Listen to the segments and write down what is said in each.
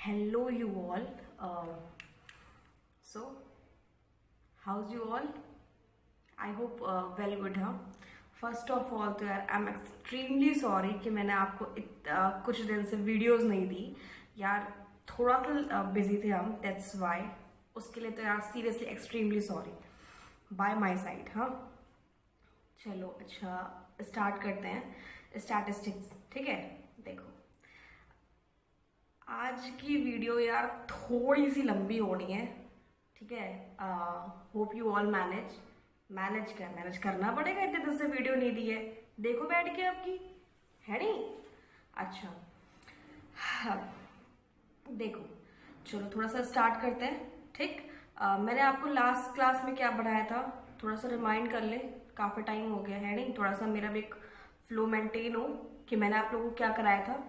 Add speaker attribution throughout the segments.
Speaker 1: Hello, you all. So, how's you all? I hope well good हाँ. First of all तो यार I am extremely sorry कि मैंने आपको कुछ दिन से वीडियोस नहीं दी यार. थोड़ा सा बिजी थे हम, दैट्स वाई. उसके लिए तो यार seriously extremely sorry by my side. हाँ चलो अच्छा स्टार्ट करते हैं स्टैटिस्टिक्स. ठीक है, देखो आज की वीडियो यार थोड़ी सी लंबी होनी है. ठीक है, होप यू ऑल मैनेज करना पड़ेगा. इतने दिन से वीडियो नहीं दी है, देखो बैठ के आपकी है नहीं. अच्छा हाँ, देखो चलो थोड़ा सा स्टार्ट करते हैं. ठीक, मैंने आपको लास्ट क्लास में क्या पढ़ाया था थोड़ा सा रिमाइंड कर ले. काफ़ी टाइम हो गया है नहीं, थोड़ा सा मेरा भी एक फ्लो मेंटेन हो कि मैंने आप लोगों को क्या कराया था.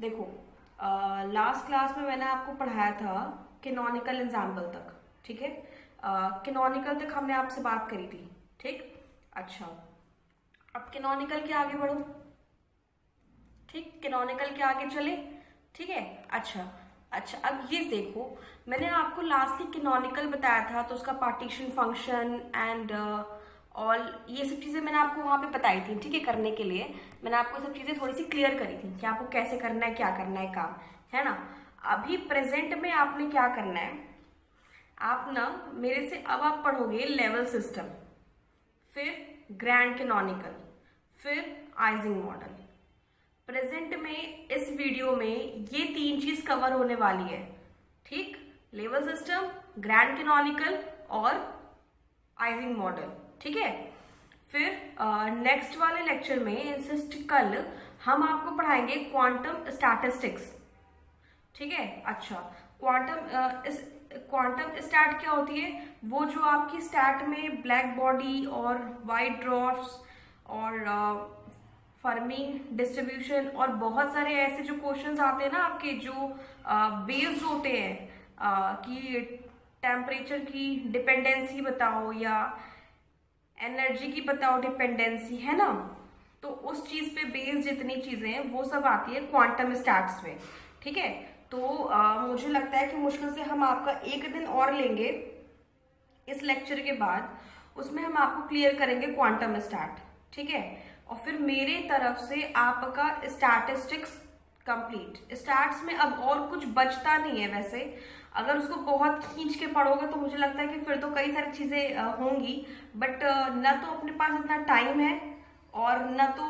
Speaker 1: देखो लास्ट क्लास में मैंने आपको पढ़ाया था कैनोनिकल एग्जाम्पल तक. ठीक है, कैनोनिकल तक हमने आपसे बात करी थी. ठीक, अच्छा अब कैनोनिकल के आगे बढ़ो. ठीक, कैनोनिकल के आगे चले. ठीक है, अच्छा अब ये देखो, मैंने आपको लास्टली कैनोनिकल बताया था तो उसका पार्टीशन फंक्शन एंड ऑल ये सब चीज़ें मैंने आपको वहाँ पे बताई थी. ठीक है, करने के लिए मैंने आपको सब चीज़ें थोड़ी सी क्लियर करी थी कि आपको कैसे करना है, क्या करना है काम, है ना. अभी प्रेजेंट में आपने क्या करना है, आप ना मेरे से अब आप पढ़ोगे लेवल सिस्टम, फिर ग्रैंड कैनोनिकल, फिर आइजिंग मॉडल. प्रेजेंट में इस वीडियो में ये तीन चीज कवर होने वाली है. ठीक, लेवल सिस्टम, ग्रैंड कैनोनिकल और आइजिंग मॉडल. ठीक है, फिर नेक्स्ट वाले लेक्चर में इंसिस्ट कल हम आपको पढ़ाएंगे क्वांटम स्टैटिस्टिक्स. ठीक है, अच्छा क्वांटम स्टैट क्या होती है, वो जो आपकी स्टैट में ब्लैक बॉडी और वाइट ड्रॉफ्ट्स और फर्मी डिस्ट्रीब्यूशन और बहुत सारे ऐसे जो क्वेश्चंस आते हैं ना आपके, जो वेव्स होते हैं कि टेम्परेचर की डिपेंडेंसी बताओ या एनर्जी की बताओ डिपेंडेंसी, है ना. तो उस चीज पे बेस्ड जितनी चीजें हैं वो सब आती है क्वांटम स्टैट्स में. ठीक है, तो मुझे लगता है कि मुश्किल से हम आपका एक दिन और लेंगे इस लेक्चर के बाद, उसमें हम आपको क्लियर करेंगे क्वांटम स्टैट. ठीक है, और फिर मेरे तरफ से आपका स्टैटिस्टिक्स कंप्लीट. स्टैट्स में अब और कुछ बचता नहीं है. वैसे अगर उसको बहुत खींच के पढ़ोगे तो मुझे लगता है कि फिर तो कई सारी चीजें होंगी, बट न तो अपने पास इतना टाइम है और न तो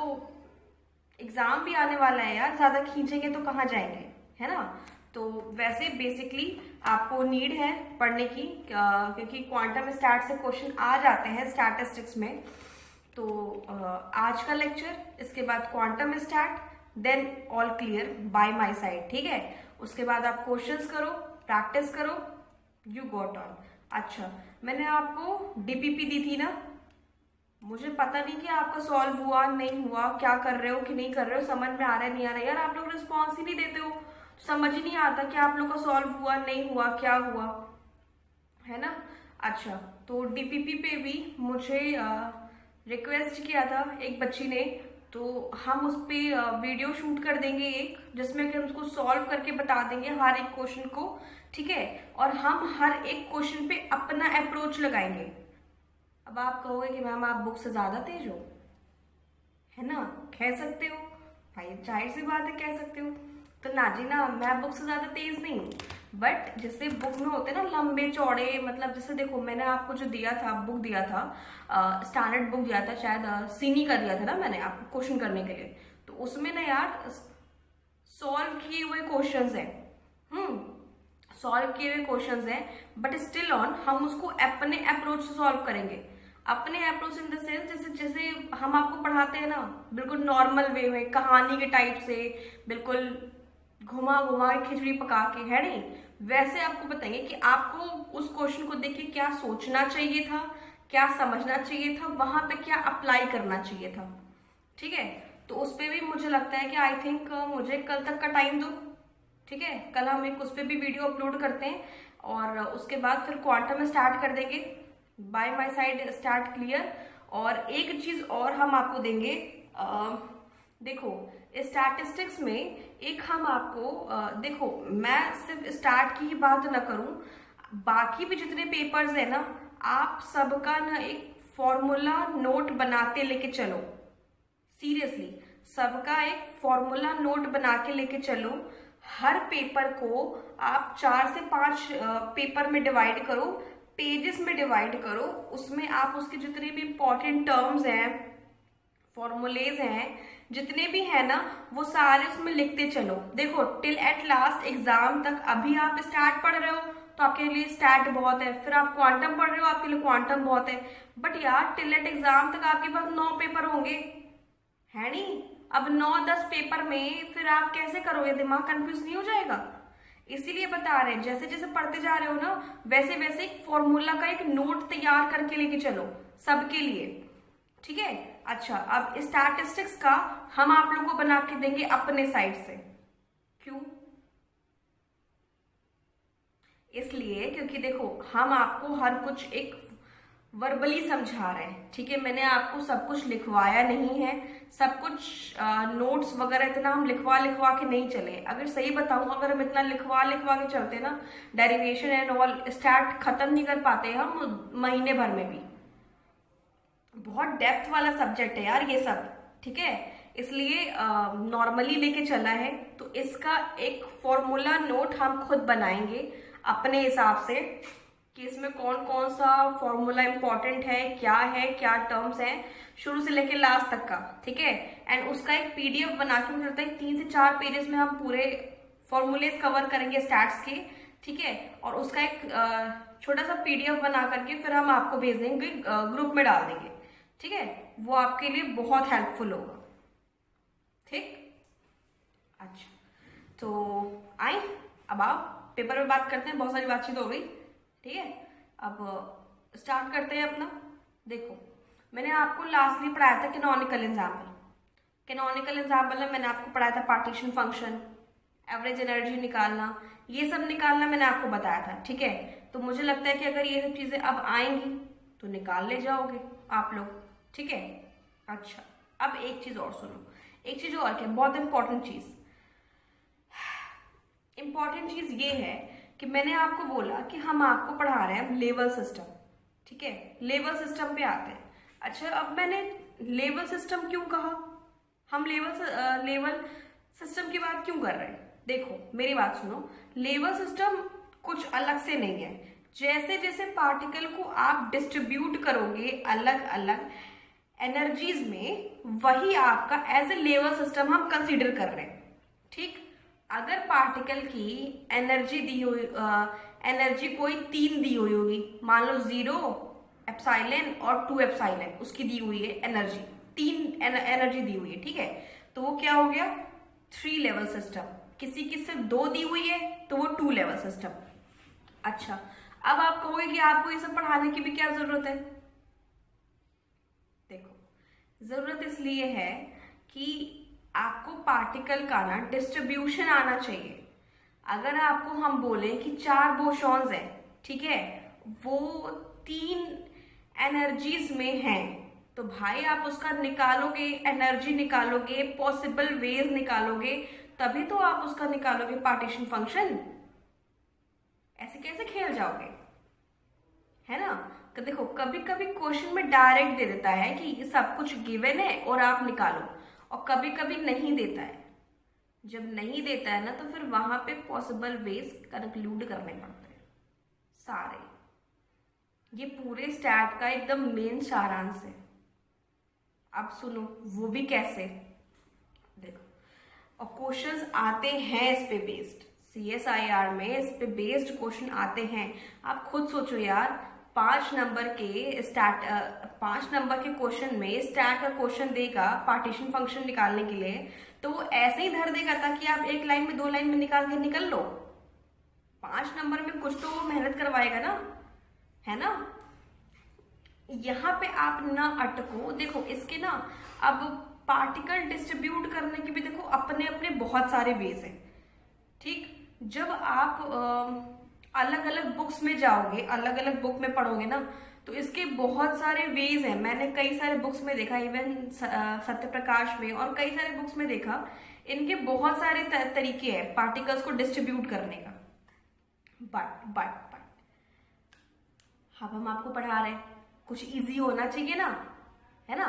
Speaker 1: एग्जाम भी आने वाला है यार. ज्यादा खींचेंगे तो कहाँ जाएंगे, है ना. तो वैसे बेसिकली आपको नीड है पढ़ने की, क्योंकि क्वांटम स्टैट से क्वेश्चन आ जाते हैं स्टैटिस्टिक्स में. तो आज का लेक्चर, इसके बाद quantum stat, then all clear by my side. ठीक है, उसके बाद आप क्वेश्चंस करो, प्रैक्टिस करो, यू गॉट ऑन. अच्छा मैंने आपको डीपीपी दी थी ना, मुझे पता नहीं कि आपका सॉल्व हुआ नहीं हुआ, क्या कर रहे हो कि नहीं कर रहे हो, समझ में आ रहा है नहीं आ रहा है. यार आप लोग रिस्पॉन्स ही नहीं देते हो, समझ ही नहीं आता कि आप लोग का सॉल्व हुआ नहीं हुआ, क्या हुआ, है ना. अच्छा तो डीपीपी पे भी मुझे रिक्वेस्ट किया था एक बच्ची ने, तो हम उस पर वीडियो शूट कर देंगे एक, जिसमें कि हम उसको सॉल्व करके बता देंगे हर एक क्वेश्चन को. ठीक है, और हम हर एक क्वेश्चन पे अपना अप्रोच लगाएंगे. अब आप कहोगे कि मैम आप बुक से ज्यादा तेज हो, है ना, कह सकते हो भाई, जाहिर सी बात है कह सकते हो. तो ना जी ना, मैं बुक से ज्यादा तेज नहीं हूँ, बट जैसे बुक में होते हैं ना लंबे चौड़े, मतलब जैसे देखो मैंने आपको जो दिया था, बुक दिया था, स्टैंडर्ड बुक दिया था, शायद सीनी का दिया था ना मैंने आपको क्वेश्चन करने के लिए. तो उसमें ना यार सॉल्व किए हुए क्वेश्चंस हैं, सॉल्व किए हुए क्वेश्चंस हैं, बट स्टिल ऑन हम उसको अपने अप्रोच से सॉल्व करेंगे. अपने अप्रोच इन द सेंस जैसे जैसे हम आपको पढ़ाते हैं ना, बिल्कुल नॉर्मल वे में, कहानी के टाइप से, बिल्कुल घुमा घुमा के खिचड़ी पका के, है नहीं, वैसे आपको बताएंगे कि आपको उस क्वेश्चन को देख के क्या सोचना चाहिए था, क्या समझना चाहिए था, वहां पे क्या अप्लाई करना चाहिए था. ठीक है, तो उस पर भी मुझे लगता है कि आई थिंक मुझे कल तक का टाइम दो. ठीक है, कल हम एक उस पर भी वीडियो अपलोड करते हैं और उसके बाद फिर क्वांटम स्टार्ट कर देंगे. By my side start clear. और एक चीज और हम आपको देंगे, देखो स्टैटिस्टिक्स में एक हम आपको देखो, मैं सिर्फ स्टार्ट की ही बात ना करूं, बाकी भी जितने पेपर्स है ना, आप सबका ना एक फॉर्मूला नोट बनाते लेके चलो। सीरियसली, सबका एक फॉर्मूला नोट बना के लेके चलो। हर पेपर को आप 4 से 5 पेपर में डिवाइड करो, पेजेस में डिवाइड करो। उसमें आप उसके जितने भी इंपॉर्टेंट टर्म्स हैं, फॉर्मूलेज हैं, जितने भी है ना, वो सारे उसमें लिखते चलो। देखो, टिल एट लास्ट एग्जाम तक अभी आप स्टार्ट पढ़ रहे हो तो आपके लिए स्टार्ट बहुत है, फिर आप क्वांटम पढ़ रहे हो आपके लिए क्वांटम बहुत है, बट यार टिल एट एग्जाम तक आपके पास 9 पेपर होंगे, है नहीं? अब 9-10 पेपर में फिर आप कैसे करोगे? दिमाग कंफ्यूज नहीं हो जाएगा? इसीलिए बता रहे हैं, जैसे जैसे पढ़ते जा रहे हो ना, वैसे वैसे एक फॉर्मूला का एक नोट तैयार करके लेके चलो सबके लिए, ठीक है? अच्छा, अब स्टैटिस्टिक्स का हम आप लोगों को बना के देंगे अपने साइड से। क्यों? इसलिए क्योंकि देखो, हम आपको हर कुछ एक वर्बली समझा रहे हैं, ठीक है? मैंने आपको सब कुछ लिखवाया नहीं है, सब कुछ नोट्स वगैरह इतना हम लिखवा के नहीं चले। अगर सही बताऊं, अगर हम इतना लिखवा के चलते ना, डेरिवेशन एंड ऑल स्टार्ट खत्म नहीं कर पाते हम महीने भर में भी। बहुत डेप्थ वाला सब्जेक्ट है यार ये सब, ठीक है? इसलिए नॉर्मली लेके चला है, तो इसका एक फॉर्मूला नोट हम खुद बनाएंगे अपने हिसाब से कि इसमें कौन कौन सा फॉर्मूला इंपॉर्टेंट है, क्या टर्म्स हैं, शुरू से लेके लास्ट तक का, ठीक है? एंड उसका एक पीडीएफ बना के मुझे लगता है 3 से 4 पेजेस में हम पूरे फॉर्मूलेज कवर करेंगे स्टैट्स के, ठीक है? और उसका एक छोटा सा पीडीएफ बना करके फिर हम आपको भेज देंगे, ग्रुप में डाल देंगे, ठीक है? वो आपके लिए बहुत हेल्पफुल होगा, ठीक? अच्छा, तो आए अब आप पेपर में बात करते हैं। बहुत सारी बातचीत हो गई, ठीक है? अब स्टार्ट करते हैं अपना। देखो, मैंने आपको लास्टली पढ़ाया था कैनोनिकल एग्जाम्पल। कैनोनिकल एग्जाम्पल में मैंने आपको पढ़ाया था पार्टीशन फंक्शन, एवरेज एनर्जी निकालना, ये सब निकालना मैंने आपको बताया था, ठीक है? तो मुझे लगता है कि अगर ये सब चीजें अब आएंगी तो निकाल ले जाओगे आप लोग, ठीक है? अच्छा, अब एक चीज और सुनो, एक चीज और क्या, बहुत इंपॉर्टेंट चीज ये है कि मैंने आपको बोला कि हम आपको पढ़ा रहे हैं लेवल सिस्टम, ठीक है? लेवल सिस्टम पे आते हैं। अच्छा, अब मैंने लेवल सिस्टम क्यों कहा? हम लेवल सिस्टम की बात क्यों कर रहे हैं? देखो, मेरी बात सुनो, लेवल सिस्टम कुछ अलग से नहीं है। जैसे जैसे पार्टिकल को आप डिस्ट्रीब्यूट करोगे अलग अलग एनर्जीज में, वही आपका एज ए लेवल सिस्टम हम कंसीडर कर रहे हैं, ठीक? अगर पार्टिकल की एनर्जी दी हुई, एनर्जी कोई 3 दी हुई होगी, मान लो 0 एप्सिलॉन और 2 एप्सिलॉन, उसकी दी हुई है एनर्जी, 3 एनर्जी दी हुई है, ठीक है? तो वो क्या हो गया? 3 लेवल सिस्टम। किसी की सिर्फ 2 दी हुई है तो वो 2 लेवल सिस्टम। अच्छा, अब आप कहोगे कि आपको ये सब पढ़ाने की भी क्या जरूरत है? देखो, जरूरत इसलिए है कि आपको पार्टिकल का ना डिस्ट्रीब्यूशन आना चाहिए। अगर आपको हम बोले कि 4 बोसॉन्स हैं, ठीक है, वो 3 एनर्जीज में हैं, तो भाई आप उसका निकालोगे, एनर्जी निकालोगे, पॉसिबल वेज निकालोगे, तभी तो आप उसका निकालोगे पार्टीशन फंक्शन। ऐसे कैसे खेल जाओगे, है ना? तो देखो, कभी कभी क्वेश्चन में डायरेक्ट दे देता है कि सब कुछ गिवन है और आप निकालो, और कभी कभी नहीं देता है। जब नहीं देता है ना, तो फिर वहां पे पॉसिबल वेज कंक्लूड करने पड़ते हैं सारे। ये पूरे स्टैट का एकदम मेन सारांश है। अब सुनो, वो भी कैसे, देखो, और क्वेश्चंस आते हैं इस पे बेस्ड, CSIR में इस पे बेस्ड क्वेश्चन आते हैं। आप खुद सोचो यार, 5 नंबर के क्वेश्चन में स्टैट का क्वेश्चन देगा पार्टीशन फंक्शन निकालने के लिए, तो वो ऐसे ही धर देगा ताकि आप 1 लाइन में 2 लाइन में निकाल के निकल लो। 5 नंबर में कुछ तो मेहनत करवाएगा ना, है ना? यहाँ पे आप ना अटको। देखो, इसके ना अब पार्टिकल डिस्ट्रीब्यूट करने के भी देखो अपने अपने बहुत सारे वेज हैं, ठीक? जब आप अलग अलग बुक्स में जाओगे, अलग अलग बुक में पढ़ोगे ना, तो इसके बहुत सारे वेज हैं, मैंने कई सारे बुक्स में देखा, इवन सत्य प्रकाश में और कई सारे बुक्स में देखा, इनके बहुत सारे तरीके हैं पार्टिकल्स को डिस्ट्रीब्यूट करने का। बट अब हम आपको पढ़ा रहे हैं, कुछ इजी होना चाहिए ना, है ना।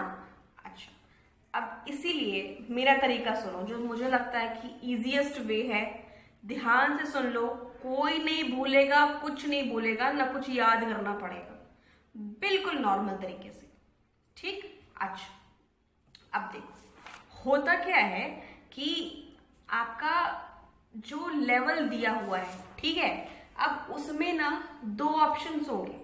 Speaker 1: अच्छा, अब इसीलिए मेरा तरीका सुनो, जो मुझे लगता है कि इजीएस्ट वे है, ध्यान से सुन लो, कोई नहीं भूलेगा, कुछ नहीं भूलेगा, ना कुछ याद करना पड़ेगा, बिल्कुल नॉर्मल तरीके से, ठीक। अच्छा, अब देखो होता क्या है कि आपका जो लेवल दिया हुआ है, ठीक है, अब उसमें ना दो ऑप्शंस होंगे।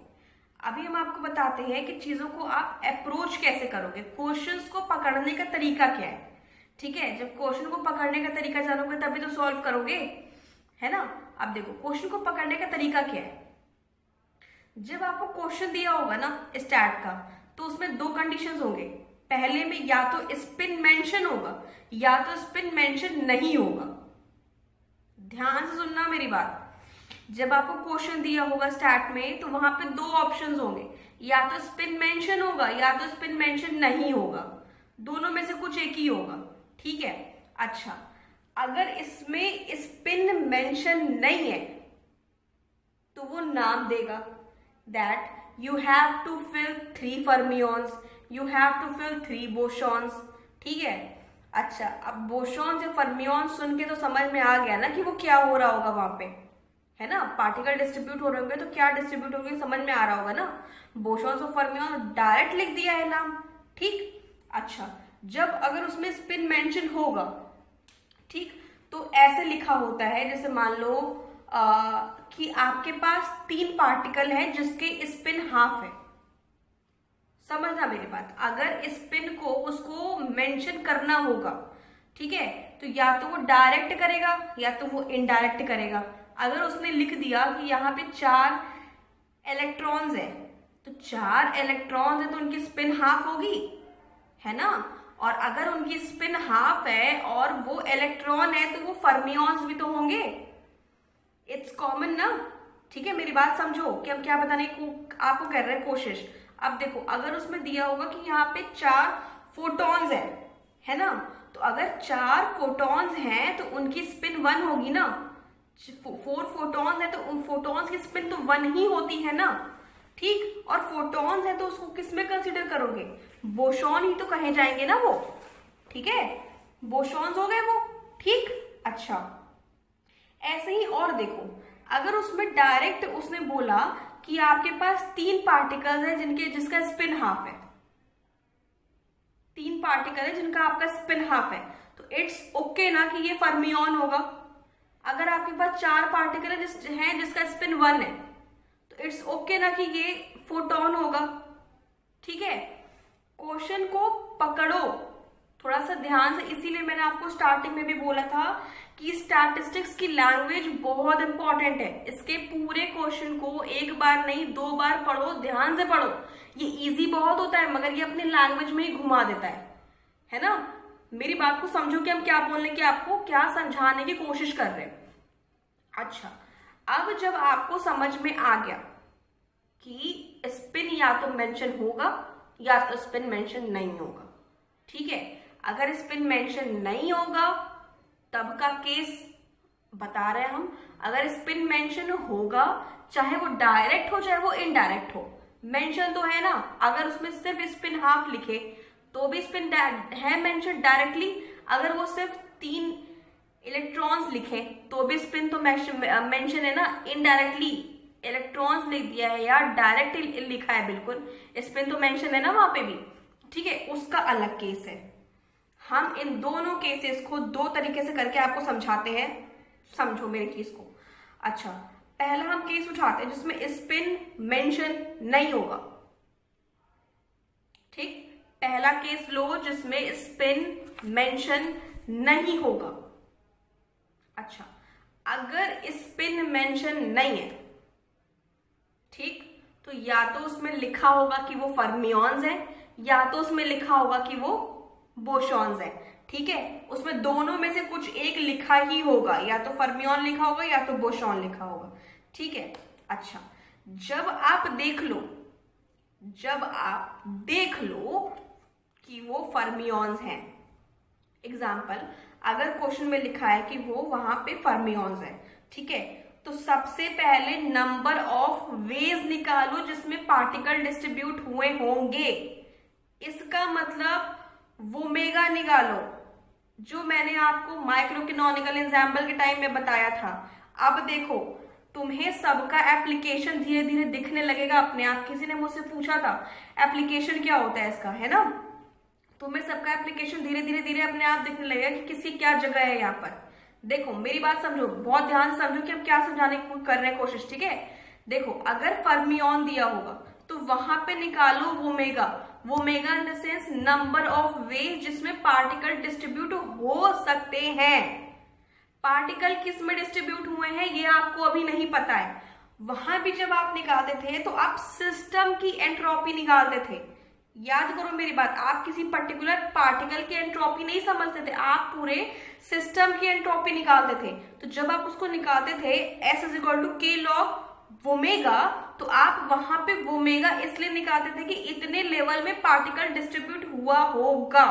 Speaker 1: अभी हम आपको बताते हैं कि चीजों को आप अप्रोच कैसे करोगे, क्वेश्चंस को पकड़ने का तरीका क्या है, ठीक है। जब क्वेश्चन को पकड़ने का तरीका जानोगे तभी तो सॉल्व करोगे, है ना। अब देखो क्वेश्चन को पकड़ने का तरीका क्या है। जब आपको क्वेश्चन दिया होगा ना स्टैट का, तो उसमें दो कंडीशंस होंगे। पहले में या तो स्पिन मेंशन होगा या तो स्पिन मेंशन नहीं होगा। ध्यान से सुनना मेरी बात। जब आपको क्वेश्चन दिया होगा स्टैट में, तो वहां पे दो ऑप्शंस होंगे, या तो स्पिन मेंशन होगा या तो स्पिन मेंशन नहीं होगा, दोनों में से कुछ एक ही होगा, ठीक है। अच्छा, अगर इसमें स्पिन मेंशन नहीं है तो वो नाम देगा that you have to fill 3 fermions, you have to fill 3 bosons, ठीक है। अच्छा, अब बोसॉन्स या फर्मियंस सुन के तो समझ में आ गया ना कि वो क्या हो रहा होगा वहां पे, है ना। पार्टिकल डिस्ट्रीब्यूट हो रहे होंगे तो क्या डिस्ट्रीब्यूट होंगे समझ में आ रहा होगा ना। बोसॉन्स और फर्मियंस डायरेक्ट लिख दिया है नाम, ठीक। अच्छा, जब अगर उसमें स्पिन मेंशन होगा, ठीक, तो ऐसे लिखा होता है, जैसे मान लो कि आपके पास 3 पार्टिकल है जिसके स्पिन हाफ है। समझना मेरी बात, अगर स्पिन को उसको मेंशन करना होगा, ठीक है, तो या तो वो डायरेक्ट करेगा या तो वो इनडायरेक्ट करेगा। अगर उसने लिख दिया कि यहाँ पे 4 इलेक्ट्रॉन्स है, तो 4 इलेक्ट्रॉन्स है तो उनकी स्पिन हाफ होगी, है ना। और अगर उनकी स्पिन हाफ है और वो इलेक्ट्रॉन है तो वो फर्मियंस भी तो होंगे। इट्स कॉमन ना, ठीक है। मेरी बात समझो कि हम क्या बताने को आपको कर रहे हैं कोशिश। अब देखो, अगर उसमें दिया होगा कि यहाँ पे 4 फोटॉन्स है ना, तो अगर 4 फोटॉन्स हैं तो उनकी स्पिन 1 होगी ना। 4 फोटॉन्स है तो उन फोटॉन्स की स्पिन तो 1 ही होती है ना, ठीक। और फोटॉन्स है तो उसको किसमें कंसीडर करोगे, बोसॉन ही तो कहे जाएंगे ना वो, ठीक है, बोसॉन्स हो गए वो, ठीक। अच्छा, ऐसे ही और देखो, अगर उसमें डायरेक्ट उसने बोला कि आपके पास 3 पार्टिकल्स है जिसका स्पिन हाफ है, 3 पार्टिकल है जिनका आपका स्पिन हाफ है, तो इट्स ओके ना कि ये फर्मियन होगा। अगर आपके पास 4 पार्टिकल है जिसका स्पिन 1 है, तो इट्स ओके ना कि ये फोटॉन होगा, ठीक है। क्वेश्चन को पकड़ो थोड़ा सा ध्यान से, इसीलिए मैंने आपको स्टार्टिंग में भी बोला था कि स्टैटिस्टिक्स की लैंग्वेज बहुत इंपॉर्टेंट है। इसके पूरे क्वेश्चन को एक बार नहीं 2 बार पढ़ो, ध्यान से पढ़ो। ये इजी बहुत होता है मगर ये अपनी लैंग्वेज में ही घुमा देता है ना। मेरी बात को समझो कि हम क्या बोलने की, आपको क्या समझाने की कोशिश कर रहे हैं। अच्छा, अब जब आपको समझ में आ गया कि स्पिन या तो मेंशन होगा या तो स्पिन मेंशन नहीं होगा, ठीक है। अगर स्पिन मेंशन नहीं होगा तब का केस बता रहे हैं हम। अगर स्पिन मेंशन होगा, चाहे वो डायरेक्ट हो चाहे वो इनडायरेक्ट हो, मेंशन तो है ना। अगर उसमें सिर्फ स्पिन हाफ लिखे तो भी स्पिन है मेंशन डायरेक्टली, अगर वो सिर्फ 3 इलेक्ट्रॉन्स लिखे तो भी स्पिन तो मेंशन है ना इनडायरेक्टली। इलेक्ट्रॉन्स लिख दिया है या डायरेक्ट लिखा है, बिल्कुल स्पिन तो मेंशन है ना वहां पे भी, ठीक है, उसका अलग केस है। हम इन दोनों केसेस को 2 तरीके से करके आपको समझाते हैं, समझो मेरे केस को। अच्छा, पहला हम केस उठाते हैं जिसमें स्पिन मेंशन नहीं होगा, ठीक। पहला केस लो जिसमें स्पिन मेंशन नहीं होगा। अच्छा, अगर स्पिन मेंशन नहीं है, ठीक, तो या तो उसमें लिखा होगा कि वो फर्मियंस है या तो उसमें लिखा होगा कि वो बोसॉन्स है, ठीक है। उसमें दोनों में से कुछ एक लिखा ही होगा, या तो फर्मियन लिखा होगा या तो बोसॉन लिखा होगा, ठीक है। अच्छा, जब आप देख लो जब आप देख लो कि वो फर्मियॉन्स हैं। एग्जाम्पल, अगर क्वेश्चन में लिखा है कि वो वहां पे फर्मियॉन्स है, ठीक है, तो सबसे पहले नंबर ऑफ वेज निकालो जिसमें पार्टिकल डिस्ट्रीब्यूट हुए होंगे। इसका मतलब वोमेगा निकालो, जो मैंने आपको माइक्रोकैनोनिकल एग्जाम्पल के टाइम में बताया था। अब देखो, तुम्हें सबका एप्लीकेशन धीरे धीरे दिखने लगेगा अपने आप। किसी ने मुझसे पूछा था एप्लीकेशन क्या होता है इसका, है ना? तुम्हें सबका एप्लीकेशन धीरे धीरे धीरे अपने आप दिखने लगेगा कि किसी क्या जगह है यहाँ पर। देखो मेरी बात समझो, बहुत ध्यान से समझो कि हम क्या समझाने की कर रहे हैं कोशिश, ठीक है? देखो, अगर फर्मियॉन दिया होगा तो वहां पे निकालो omega. Omega in the sense number of ways जिसमें पार्टिकल डिस्ट्रीब्यूट हो सकते हैं। पार्टिकल किस में डिस्ट्रीब्यूट हुए हैं ये आपको अभी नहीं पता है। वहां भी जब आप निकालते थे तो आप सिस्टम की एंट्रोपी निकालते थे। याद करो मेरी बात, आप किसी पर्टिकुलर पार्टिकल की एंट्रोपी नहीं समझते थे, आप पूरे सिस्टम की एंट्रोपी निकालते थे। तो जब आप उसको निकालते थे S is equal to K log omega, तो आप वहां पे वोमेगा इसलिए निकालते थे कि इतने लेवल में पार्टिकल डिस्ट्रीब्यूट हुआ होगा,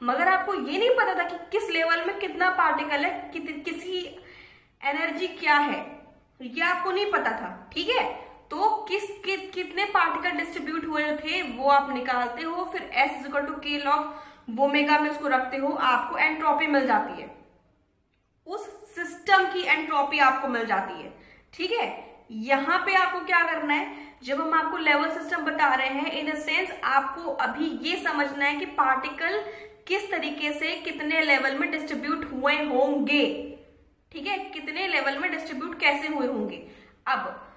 Speaker 1: मगर आपको ये नहीं पता था कि किस लेवल में कितना पार्टिकल है, किसी एनर्जी क्या है, ये आपको नहीं पता था, ठीक है? तो कितने पार्टिकल डिस्ट्रीब्यूट हुए थे वो आप निकालते हो, फिर S is equal to K log omega में उसको रखते हो, आपको एंट्रोपी मिल जाती है, उस सिस्टम की एंट्रोपी आपको मिल जाती है, ठीक है? यहां पे आपको क्या करना है, जब हम आपको लेवल सिस्टम बता रहे हैं, इन द सेंस आपको अभी ये समझना है कि पार्टिकल किस तरीके से कितने लेवल में डिस्ट्रीब्यूट हुए होंगे, ठीक है? कितने लेवल में डिस्ट्रीब्यूट कैसे हुए होंगे। अब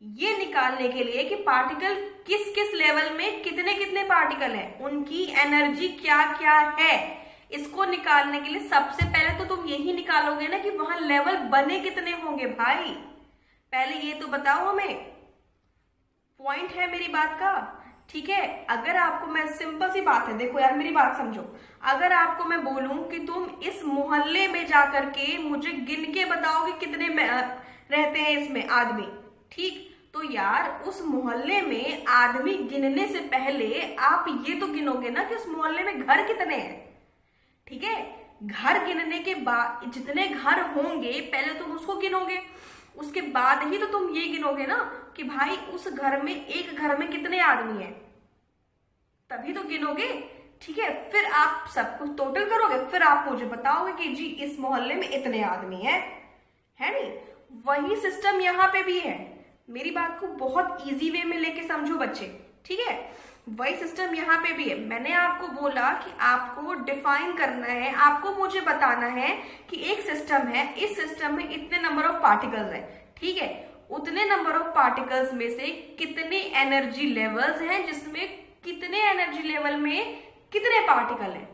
Speaker 1: ये निकालने के लिए कि पार्टिकल किस किस लेवल में कितने कितने पार्टिकल हैं, उनकी एनर्जी क्या क्या है, इसको निकालने के लिए सबसे पहले तो तुम यही निकालोगे ना कि वहां लेवल बने कितने होंगे। भाई पहले ये तो बताओ हमें, पॉइंट है मेरी बात का, ठीक है? अगर आपको मैं, सिंपल सी बात है, देखो यार मेरी बात समझो, अगर आपको मैं बोलूं कि तुम इस मोहल्ले में जाकर के मुझे गिन के बताओ कि कितने रहते हैं इसमें आदमी, ठीक? तो यार उस मोहल्ले में आदमी गिनने से पहले आप ये तो गिनोगे ना कि उस मोहल्ले में घर कितने हैं, ठीक है? घर गिनने के बाद जितने घर होंगे पहले तुम उसको गिनोगे, उसके बाद ही तो तुम ये गिनोगे ना कि भाई उस घर में, एक घर में कितने आदमी हैं, तभी तो गिनोगे, ठीक है? फिर आप सब कुछ टोटल करोगे, फिर आप मुझे बताओगे कि जी इस मोहल्ले में इतने आदमी हैं, है नहीं? वही सिस्टम यहाँ पे भी है। मेरी बात को बहुत इजी वे में लेके समझो बच्चे, ठीक है? वही सिस्टम यहाँ पे भी है। मैंने आपको बोला कि आपको डिफाइन करना है, आपको मुझे बताना है कि एक सिस्टम है, इस सिस्टम में इतने नंबर ऑफ पार्टिकल्स है, ठीक है? उतने नंबर ऑफ पार्टिकल्स में से कितने एनर्जी लेवल्स हैं, जिसमें कितने एनर्जी लेवल में कितने पार्टिकल हैं,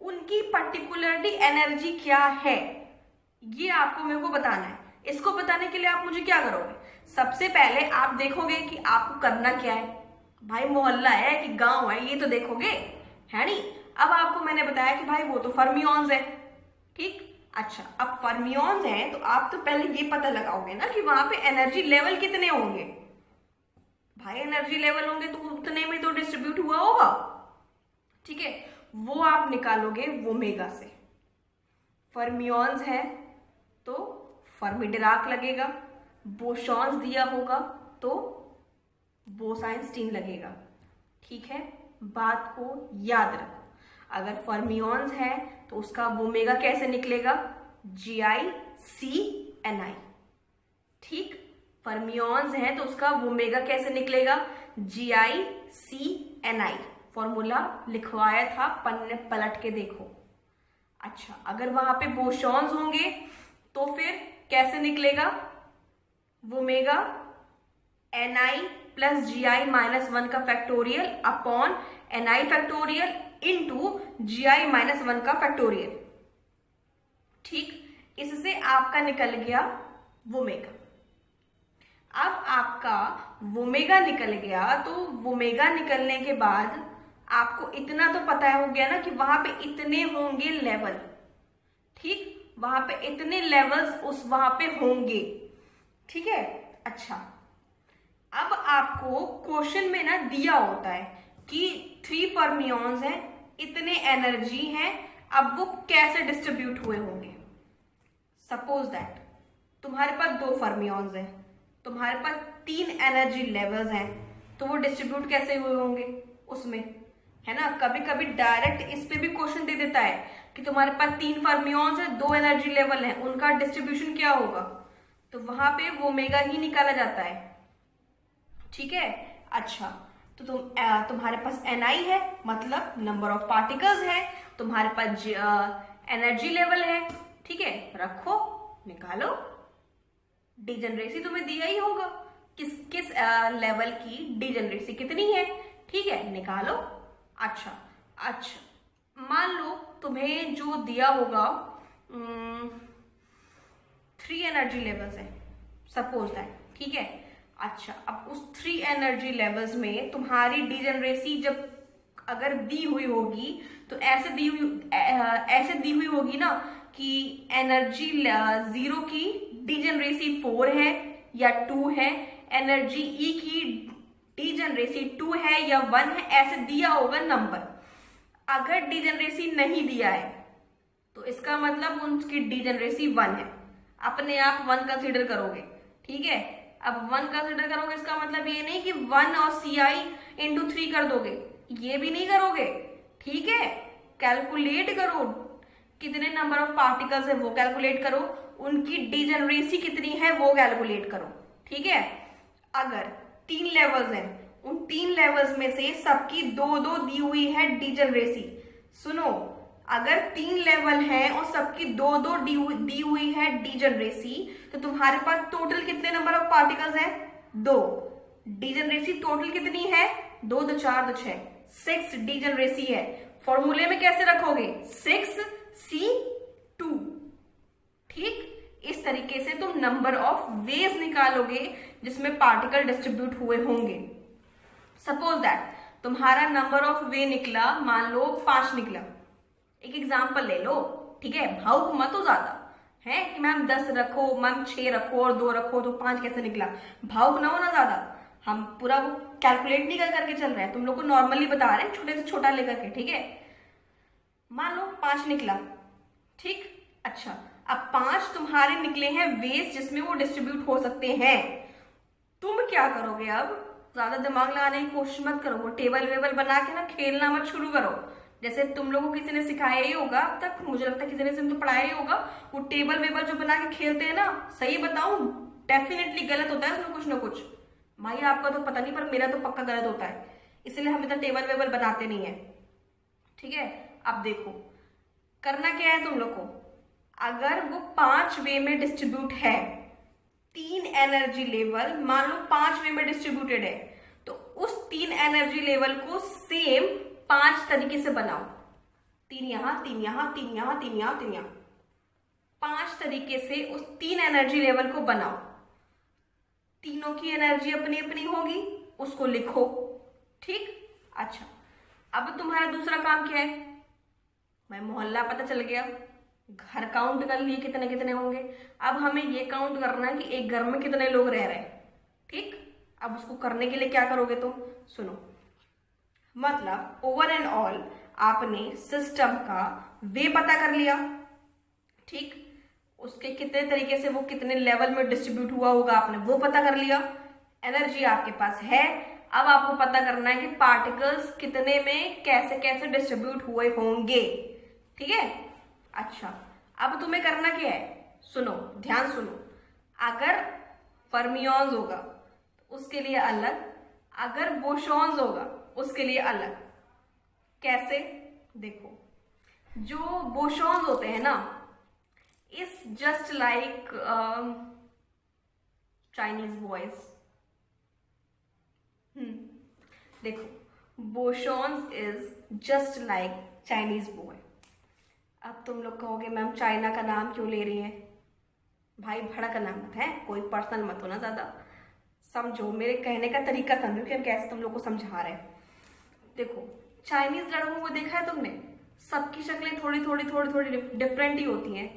Speaker 1: उनकी पर्टिकुलरली एनर्जी क्या है, ये आपको मेरे को बताना है। इसको बताने के लिए आप मुझे क्या करोगे, सबसे पहले आप देखोगे कि आपको करना क्या है। भाई मोहल्ला है कि गांव है, ये तो देखोगे, है नहीं? अब आपको मैंने बताया कि भाई वो तो फर्मियॉन्स है, ठीक? अच्छा, अब फर्मियॉन्स हैं तो आप तो पहले ये पता लगाओगे ना कि वहां पे एनर्जी लेवल कितने होंगे। भाई एनर्जी लेवल होंगे तो उतने में तो डिस्ट्रीब्यूट हुआ होगा, ठीक है? वो आप निकालोगे वोमेगा से। फर्मियॉन्स है तो फर्मी डिराक लगेगा, बोसॉन्स दिया होगा तो बोस-आइंस्टीन लगेगा, ठीक है? बात को याद रखो, अगर फर्मियॉन्स है तो उसका वोमेगा कैसे निकलेगा, GICNI, ठीक? फर्मियॉन्स है तो उसका वोमेगा कैसे निकलेगा, GICNI। फॉर्मूला लिखवाया था, पन्ने पलट के देखो। अच्छा, अगर वहां पे बोसॉन्स होंगे तो फिर कैसे निकलेगा, वोमेगा Ni प्लस GI माइनस 1 का factorial upon Ni factorial into GI minus 1 का फैक्टोरियल, ठीक? इससे आपका निकल गया वोमेगा। अब आपका वोमेगा निकल गया तो वोमेगा निकलने के बाद आपको इतना तो पता हो गया ना कि वहां पे इतने होंगे लेवल, ठीक? वहां पे इतने लेवल्स उस वहां पे होंगे, ठीक है? अच्छा, अब आपको क्वेश्चन में ना दिया होता है कि 3 फर्मियॉन्स हैं, इतने एनर्जी हैं, अब वो कैसे डिस्ट्रीब्यूट हुए होंगे। सपोज दैट तुम्हारे पास 2 फर्मियॉन्स हैं, तुम्हारे पास 3 एनर्जी लेवल्स हैं, तो वो डिस्ट्रीब्यूट कैसे हुए होंगे उसमें, है ना। कभी कभी डायरेक्ट इस पे भी क्वेश्चन दे देता है कि तुम्हारे पास 3 फर्मियॉन्स है, 2 एनर्जी लेवल है, उनका डिस्ट्रीब्यूशन क्या होगा, तो वहां पे वो ओमेगा ही निकाला जाता है। ठीक है, अच्छा, तो तुम्हारे पास Ni है, मतलब नंबर ऑफ पार्टिकल्स है, तुम्हारे पास एनर्जी लेवल है। ठीक है, रखो, निकालो। डिजेनरेसी तुम्हें दिया ही होगा, किस किस लेवल की डिजेनरेसी कितनी है। ठीक है, निकालो। अच्छा अच्छा, मान लो तुम्हें जो दिया होगा 3 एनर्जी लेवल्स है, सपोज दैट। ठीक है, अच्छा, अब उस 3 एनर्जी लेवल्स में तुम्हारी डिजेनरेसी जब अगर दी हुई होगी तो ऐसे दी हुई होगी ना कि एनर्जी 0 की डिजेनरेसी 4 है या 2 है, एनर्जी ई की डिजेनरेसी 2 है या 1 है, ऐसे दिया होगा नंबर। अगर डिजेनरेसी नहीं दिया है तो इसका मतलब उनकी डिजेनरेसी 1 है, अपने आप 1 कंसीडर करोगे। ठीक है, अब 1 कंसीडर करोगे, इसका मतलब ये नहीं कि 1 और CI×3 कर दोगे, ये भी नहीं करोगे। ठीक है, कैलकुलेट करो कितने नंबर ऑफ पार्टिकल्स है वो कैलकुलेट करो, उनकी डिजेनरेसी कितनी है वो कैलकुलेट करो। ठीक है, अगर 3 लेवल्स हैं, उन 3 लेवल्स में से सबकी 2-2 दी हुई है डिजेनरेसी। सुनो, अगर 3 लेवल है और सबकी 2-2 दी हुई है डिजेनरेसी, तो तुम्हारे पास टोटल कितने नंबर ऑफ पार्टिकल्स हैं? 2। डिजेनरेसी टोटल कितनी है? 2 2 4 2 6, 6 डिजेनरेसी है। फॉर्मूले में कैसे रखोगे? 6C2। ठीक, इस तरीके से तुम नंबर ऑफ वेज निकालोगे जिसमें पार्टिकल डिस्ट्रीब्यूट हुए होंगे। सपोज दैट तुम्हारा नंबर ऑफ वे निकला, मान लो 5 निकला। एक एग्जाम्पल ले लो, ठीक है, भावुक मत हो ज्यादा है कि मैम 10 रखो, मैम 6 रखो और 2 रखो तो 5 कैसे निकला। भावुक ना हो ना ज्यादा, हम पूरा वो कैलकुलेट नहीं करके चल रहे हैं, तुम लोग को नॉर्मली बता रहे हैं, छोटे से छोटा लेकर के। ठीक है, मान लो 5 निकला। ठीक, अच्छा, अब 5 तुम्हारे निकले हैं वेज जिसमें वो डिस्ट्रीब्यूट हो सकते हैं। तुम क्या करोगे, अब ज्यादा दिमाग लगाने की कोशिश मत करो, वो टेबल वेबल बना के ना खेलना मत शुरू करो। जैसे तुम लोगों को किसी ने सिखाया ही होगा अब तक, मुझे लगता है किसी ने तो पढ़ाया ही होगा, वो टेबल वेबल जो बना के खेलते हैं ना, सही बताऊं डेफिनेटली गलत होता है उसमें कुछ ना कुछ। भाई आपका तो पता नहीं, पर मेरा तो पक्का गलत होता है, इसलिए हम इतना टेबल वेबल बनाते नहीं है। ठीक है, अब देखो करना क्या है तुम लोग को, अगर वो 5 वे में डिस्ट्रीब्यूट है, 3 एनर्जी लेवल मान लो 5 वे में डिस्ट्रीब्यूटेड है, तो उस 3 एनर्जी लेवल को सेम 5 तरीके से बनाओ। 3 यहां, 3 यहां, 3 यहां, 3 यहां, 3 यहां, 5 तरीके से उस 3 एनर्जी लेवल को बनाओ। तीनों की एनर्जी अपनी अपनी होगी, उसको लिखो। ठीक, अच्छा, अब तुम्हारा दूसरा काम क्या है, मैं मोहल्ला पता चल गया, घर काउंट कर लिए कितने कितने होंगे, अब हमें ये काउंट करना है कि एक घर में कितने लोग रह रहे हैं। ठीक, अब उसको करने के लिए क्या करोगे तुम, सुनो, मतलब ओवर एंड ऑल आपने सिस्टम का वे पता कर लिया। ठीक, उसके कितने तरीके से वो कितने लेवल में डिस्ट्रीब्यूट हुआ होगा आपने वो पता कर लिया, एनर्जी आपके पास है। अब आपको पता करना है कि पार्टिकल्स कितने में कैसे कैसे डिस्ट्रीब्यूट हुए होंगे। ठीक है, अच्छा, अब तुम्हें करना क्या है, सुनो, ध्यान सुनो, अगर फर्मियॉन्स होगा तो उसके लिए अलग, अगर बोसॉन्स होगा उसके लिए अलग। कैसे, देखो, जो बोसॉन्स होते हैं ना, is just like Chinese boys. देखो, bosons is just like Chinese boy. अब तुम लोग कहोगे मैम चाइना का नाम क्यों ले रही है, भाई भड़कना मत है, कोई पर्सन मत हो ना ज्यादा, समझो मेरे कहने का तरीका, समझो कि हम कैसे तुम लोग को समझा रहे हैं। देखो, चाइनीज लड़कों को देखा है तुमने, सबकी शक्लें थोड़ी थोड़ी थोड़ी थोड़ी डिफरेंट ही होती हैं,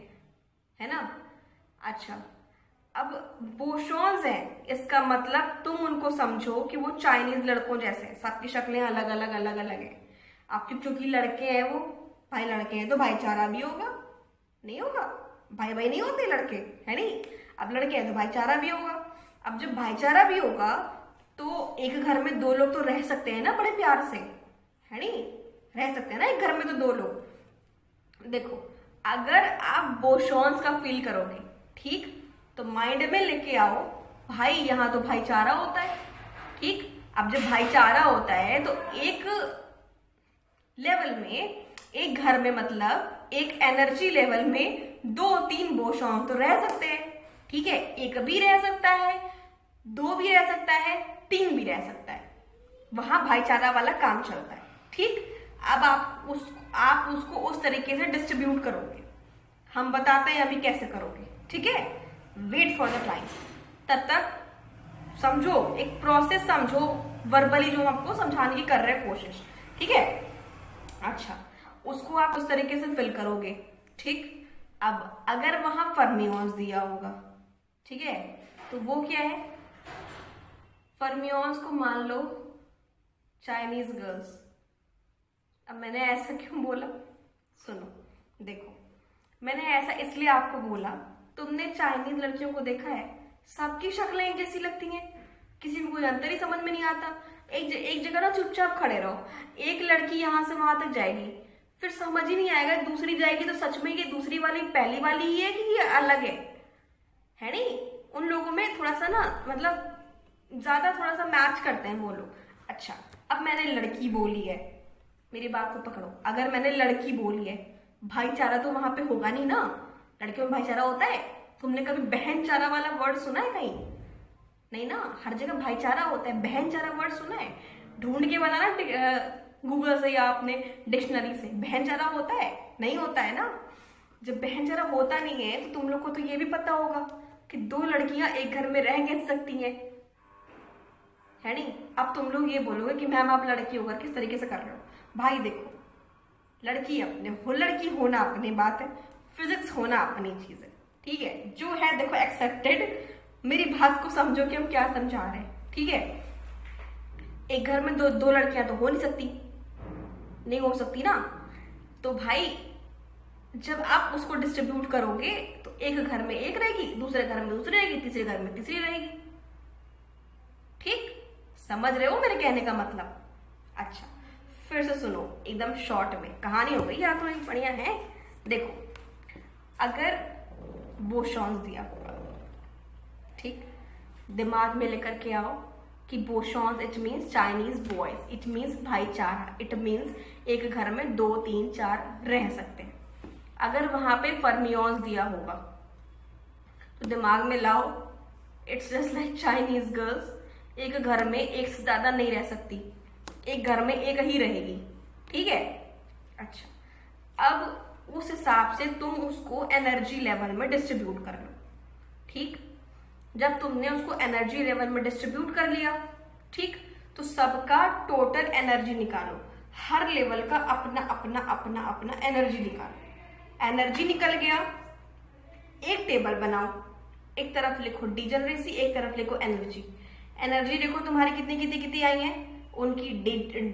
Speaker 1: है ना। अच्छा, अब बोसॉन्स हैं, इसका मतलब तुम उनको समझो कि वो चाइनीज लड़कों जैसे हैं, सबकी शक्लें अलग अलग अलग अलग हैं। आपके चूंकि लड़के हैं वो, भाई लड़के हैं तो भाईचारा भी होगा, नहीं होगा? भाई भाई नहीं होते लड़के, है नहीं? अब लड़के हैं तो भाईचारा भी होगा। अब जब भाईचारा भी होगा तो एक घर में दो लोग तो रह सकते हैं ना बड़े प्यार से, है नहीं? रह सकते हैं ना एक घर में तो दो लोग। देखो, अगर आप बोसॉन्स का फील करोगे, ठीक, तो माइंड में लेके आओ भाई यहाँ तो भाईचारा होता है, ठीक। अब जब भाईचारा होता है तो एक लेवल में, एक घर में, मतलब एक एनर्जी लेवल में दो तीन बोसॉन तो रह सकते हैं, ठीक है। एक भी रह सकता है, दो भी रह सकता है, तीन भी रह सकता है, वहां भाईचारा वाला काम चलता है, ठीक। अब आप उसको उस तरीके से डिस्ट्रीब्यूट करोगे, हम बताते हैं अभी कैसे करोगे, ठीक है। वेट फॉर द टाइम, तब तक समझो, एक प्रोसेस समझो वर्बली जो हम आपको समझाने की कर रहे हैं कोशिश, ठीक है। अच्छा, उसको आप उस तरीके से फिल करोगे, ठीक। अब अगर वहां फर्मियोन्स दिया होगा, ठीक है, तो वो क्या है? फर्मियोन्स को मान लो चाइनीज गर्ल्स। अब मैंने ऐसा क्यों बोला, सुनो, देखो, मैंने ऐसा इसलिए आपको बोला, तुमने चाइनीज लड़कियों को देखा है, सबकी शक्लें एक जैसी लगती हैं, किसी में कोई अंतर ही समझ में नहीं आता। एक जगह ना चुपचाप खड़े रहो, एक लड़की यहां से वहां तक जाएगी, फिर समझ ही नहीं आएगा, दूसरी जाएगी तो सच में ये दूसरी वाली पहली वाली ही है कि ये अलग है नहीं? उन लोगों में थोड़ा सा ना, मतलब ज्यादा थोड़ा सा मैच करते हैं वो लोग। अच्छा, अब मैंने लड़की बोली है, मेरी बात को पकड़ो, अगर मैंने लड़की बोली है, भाईचारा तो वहां पे होगा नहीं ना, लड़कियों में भाईचारा होता है? तुमने कभी बहनचारा वाला वर्ड सुना है कहीं? नहीं ना, हर जगह भाईचारा होता है, बहनचारा वर्ड सुना है? ढूंढ के बताना गूगल से या अपने डिक्शनरी से, बहनचारा होता है? नहीं होता है ना। जब बहनचारा होता नहीं है तो तुम लोग को तो ये भी पता होगा कि दो लड़कियां एक घर में रह कैसे सकती हैं, है नहीं? अब तुम लोग ये बोलोगे कि मैम आप लड़की होकर किस तरीके से कर रहे हो। भाई देखो, लड़की अपने हो, लड़की होना अपनी बात है, फिजिक्स होना अपनी चीज है, ठीक है। जो है देखो एक्सेप्टेड, मेरी बात को समझो कि हम क्या समझा रहे हैं, ठीक है। एक घर में दो लड़कियां तो हो नहीं सकती, नहीं हो सकती ना। तो भाई जब आप उसको डिस्ट्रीब्यूट करोगे तो एक घर में एक रहेगी, दूसरे घर में दूसरी रहेगी, तीसरे घर में तीसरी रहेगी, ठीक। समझ रहे हो मेरे कहने का मतलब? अच्छा, फिर से सुनो, एकदम शॉर्ट में कहानी हो गई यार, थोड़ी बढ़िया है। देखो, अगर बोसॉन्स दिया होगा, ठीक, दिमाग में लेकर के आओ कि bosons it means Chinese boys, it means भाईचारा, इट मीन्स एक घर में दो तीन चार रह सकते हैं। अगर वहां पे फर्मियोन्स दिया होगा तो दिमाग में लाओ, it's just like Chinese girls, एक घर में एक से ज्यादा नहीं रह सकती, एक घर में एक ही रहेगी, ठीक है। अच्छा, अब उस हिसाब से तुम उसको एनर्जी लेवल में डिस्ट्रीब्यूट कर लो, ठीक। जब तुमने उसको एनर्जी लेवल में डिस्ट्रीब्यूट कर लिया, ठीक, तो सबका टोटल एनर्जी निकालो, हर लेवल का अपना अपना अपना अपना एनर्जी निकालो। एनर्जी निकल गया, एक टेबल बनाओ, एक तरफ लिखो डिजनरेसी, एक तरफ लिखो एनर्जी। एनर्जी देखो तुम्हारी कितनी कितनी कितनी आई है, उनकी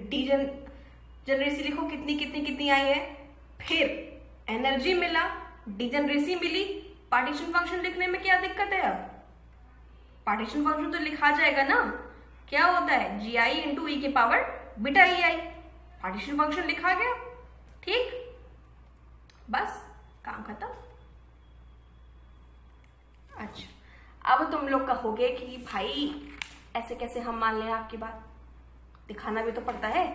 Speaker 1: डिजनरेसी लिखो कितनी कितनी कितनी आई है। फिर एनर्जी मिला, डिजनरेसी मिली, पार्टीशन फंक्शन लिखने में क्या दिक्कत है? अब पार्टीशन फंक्शन तो लिखा जाएगा ना, क्या होता है, जी आई इंटू ई के पावर बीटा ई आई, पार्टीशन फंक्शन लिखा गया, ठीक, बस काम खत्म। अच्छा, अब तुम लोग कहोगे कि भाई ऐसे कैसे हम मान लें आपकी बात, दिखाना भी तो पड़ता है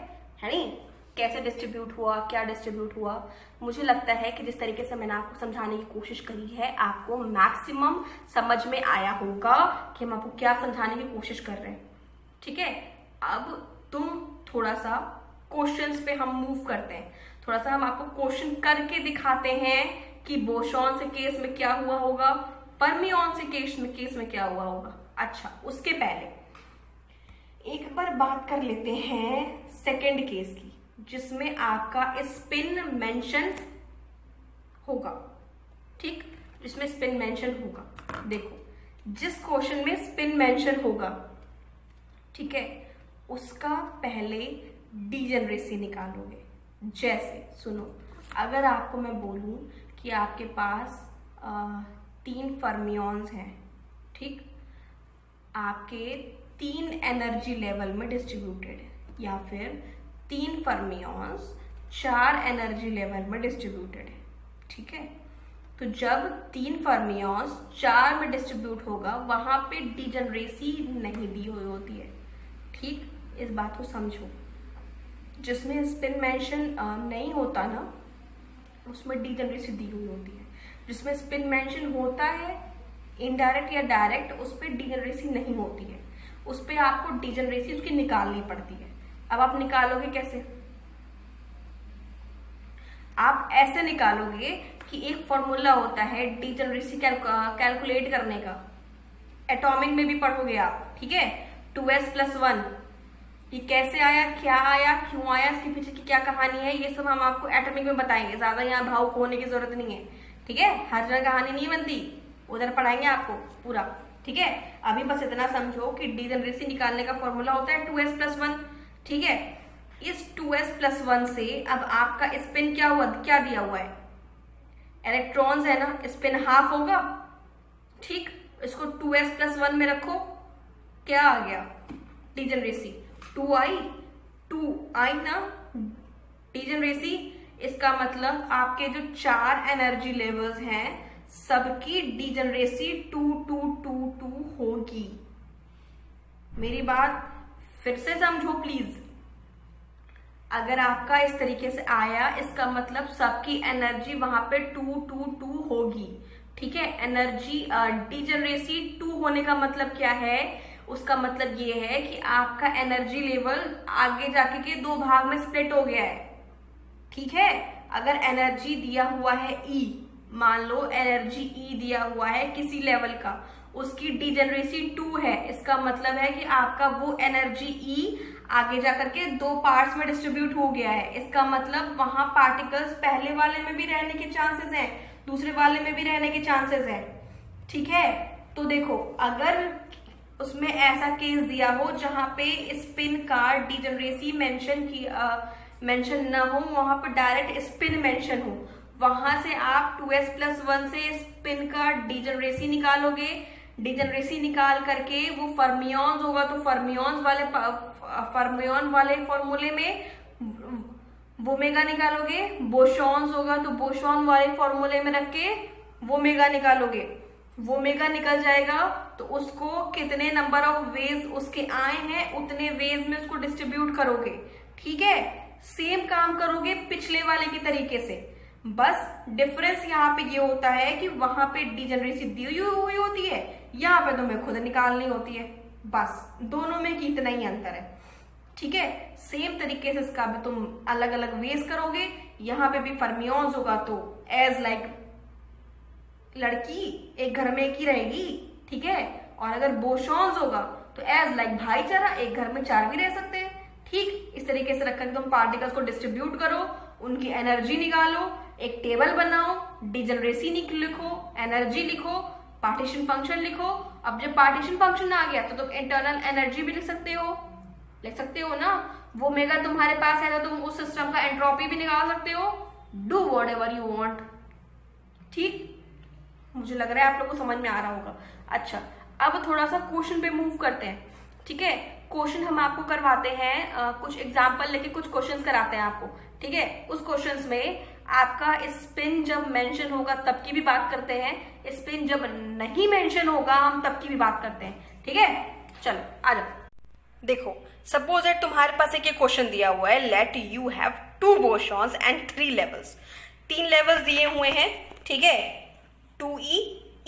Speaker 1: नहीं? कैसे डिस्ट्रीब्यूट हुआ, क्या डिस्ट्रीब्यूट हुआ। मुझे लगता है कि जिस तरीके से मैंने आपको समझाने की कोशिश करी है, आपको मैक्सिमम समझ में आया होगा कि हम आपको क्या समझाने की कोशिश कर रहे हैं, ठीक है। अब तुम थोड़ा सा क्वेश्चंस पे हम मूव करते हैं, थोड़ा सा हम आपको क्वेश्चन करके दिखाते हैं कि बोसॉन से केस में क्या हुआ होगा, फर्मियोन से केस में क्या हुआ होगा। अच्छा, उसके पहले एक बार बात कर लेते हैं सेकेंड केस की, जिसमें आपका स्पिन मेंशन होगा, ठीक, जिसमें स्पिन मेंशन होगा। देखो, जिस क्वेश्चन में स्पिन मेंशन होगा, ठीक है, उसका पहले डीजेनरेसी निकालोगे। जैसे सुनो, अगर आपको मैं बोलूं कि आपके पास 3 फर्मियॉन्स हैं, ठीक, आपके 3 एनर्जी लेवल में डिस्ट्रीब्यूटेड है, या फिर 3 फर्मियॉन्स 4 एनर्जी लेवल में डिस्ट्रीब्यूटेड है, ठीक है। तो जब 3 फर्मियॉन्स 4 में डिस्ट्रीब्यूट होगा, वहां पे डीजेनरेसी नहीं दी हुई होती है, ठीक, इस बात को समझो। जिसमें स्पिन मेंशन नहीं होता ना, उसमें डीजेनरेसी दी हुई होती है। जिसमें स्पिन मेंशन होता है इनडायरेक्ट या डायरेक्ट, उस पर डीजेनरेसी नहीं होती है, उस पर आपको डीजेनरेसी उसकी निकालनी पड़ती है। अब आप निकालोगे कैसे? आप ऐसे निकालोगे कि एक फॉर्मूला होता है डीजेनरेसी कैलकुलेट करने का, एटॉमिक में भी पढ़ोगे आप, ठीक है, 2s+1। ये कैसे आया, क्या आया, क्यों आया, इसके पीछे की क्या कहानी है, ये सब हम आपको एटॉमिक में बताएंगे। ज्यादा यहाँ भावुक होने की जरूरत नहीं है, ठीक है, हर जगह कहानी नहीं बनती, उधर पढ़ाएंगे आपको पूरा, ठीक है। अभी बस इतना समझो कि डीजेनरेसी निकालने का फॉर्मूला होता है 2s+1, ठीक है। इस 2s+1 से अब आपका स्पिन क्या हुआ, क्या दिया हुआ है, इलेक्ट्रॉन्स है ना, स्पिन हाफ होगा, ठीक। इसको 2s+1 में रखो, क्या आ गया, डीजेनरेसी 2i ना, डीजेनरेसी। इसका मतलब आपके जो 4 एनर्जी लेवल्स हैं, सबकी डीजेनरेसी 2 होगी। मेरी बात फिर से समझो प्लीज। अगर आपका इस तरीके से आया, इसका मतलब सबकी एनर्जी वहां पे 2 होगी, ठीक है। एनर्जी डीजेनरेसी 2 होने का मतलब क्या है, उसका मतलब ये है कि आपका एनर्जी लेवल आगे जाके के 2 भाग में स्प्लिट हो गया है, ठीक है। अगर एनर्जी दिया हुआ है E, मान लो एनर्जी E दिया हुआ है किसी लेवल का, उसकी डीजेनरेसी 2 है, इसका मतलब है कि आपका वो एनर्जी E आगे जाकर के 2 पार्ट्स में डिस्ट्रीब्यूट हो गया है। इसका मतलब वहां पार्टिकल्स पहले वाले में भी रहने के चांसेस हैं, दूसरे वाले में भी रहने के चांसेस हैं, ठीक है। तो देखो, अगर उसमें ऐसा केस दिया हो जहां पे स्पिन का डीजेनरेसी मेंशन ना हो, वहां पे डायरेक्ट स्पिन मेंशन हो, वहां से आप 2s+1 से स्पिन का डीजेनरेसी निकालोगे। डीजेनरेसी निकाल करके वो फर्मियॉन्स होगा, तो फर्मियॉन वाले फॉर्मूले में वो मेगा निकालोगे। बोसॉन्स होगा तो बोसॉन वाले फॉर्मूले में रख के वो मेगा निकालोगे। वो मेगा निकल जाएगा तो उसको कितने नंबर ऑफ वेज उसके आए हैं, उतने वेज में उसको डिस्ट्रीब्यूट करोगे, ठीक है। सेम काम करोगे पिछले वाले की तरीके से, बस डिफरेंस यहाँ पे ये होता है कि वहां पे डीजेनरेसी दी हुई होती है, यहाँ पे तुम्हें खुद निकालनी होती है, बस दोनों में की इतना ही अंतर है, ठीक है। सेम तरीके से इसका भी तुम अलग अलग वेज करोगे। यहाँ पे भी फर्मियॉन्स होगा तो एज लाइक लड़की एक घर में एक ही रहेगी, ठीक है। और अगर बोसॉन्स होगा तो एज लाइक भाईचारा, एक घर में 4 भी रह सकते हैं, ठीक। इस तरीके से रखकर तुम पार्टिकल्स को डिस्ट्रीब्यूट करो, उनकी एनर्जी निकालो, एक टेबल बनाओ, डीजेनरेसी लिखो, एनर्जी लिखो, पार्टीशन फंक्शन लिखो। अब जब पार्टीशन फंक्शन आ गया तो तुम इंटरनल एनर्जी भी लिख सकते हो ना। वो मेगा तुम्हारे पास है तो तुम उस सिस्टम का एंट्रोपी भी निकाल सकते हो। डू व्हाटएवर यू वांट, ठीक। मुझे लग रहा है आप लोगों को समझ में आ रहा होगा। अच्छा, अब थोड़ा सा क्वेश्चन पे मूव करते हैं, ठीक है। क्वेश्चन हम आपको करवाते हैं, कुछ एग्जाम्पल लेके कुछ क्वेश्चंस कराते हैं आपको, ठीक है। उस क्वेश्चंस में आपका स्पिन जब मेंशन होगा तब की भी बात करते हैं, स्पिन जब नहीं मेंशन होगा हम तब की भी बात करते हैं, ठीक है। चलो आ जाओ। देखो, सपोज दैट तुम्हारे पास एक क्वेश्चन दिया हुआ है, let you have 2 bosons and 3 levels. 3 levels दिए हुए हैं, ठीक है, 2e,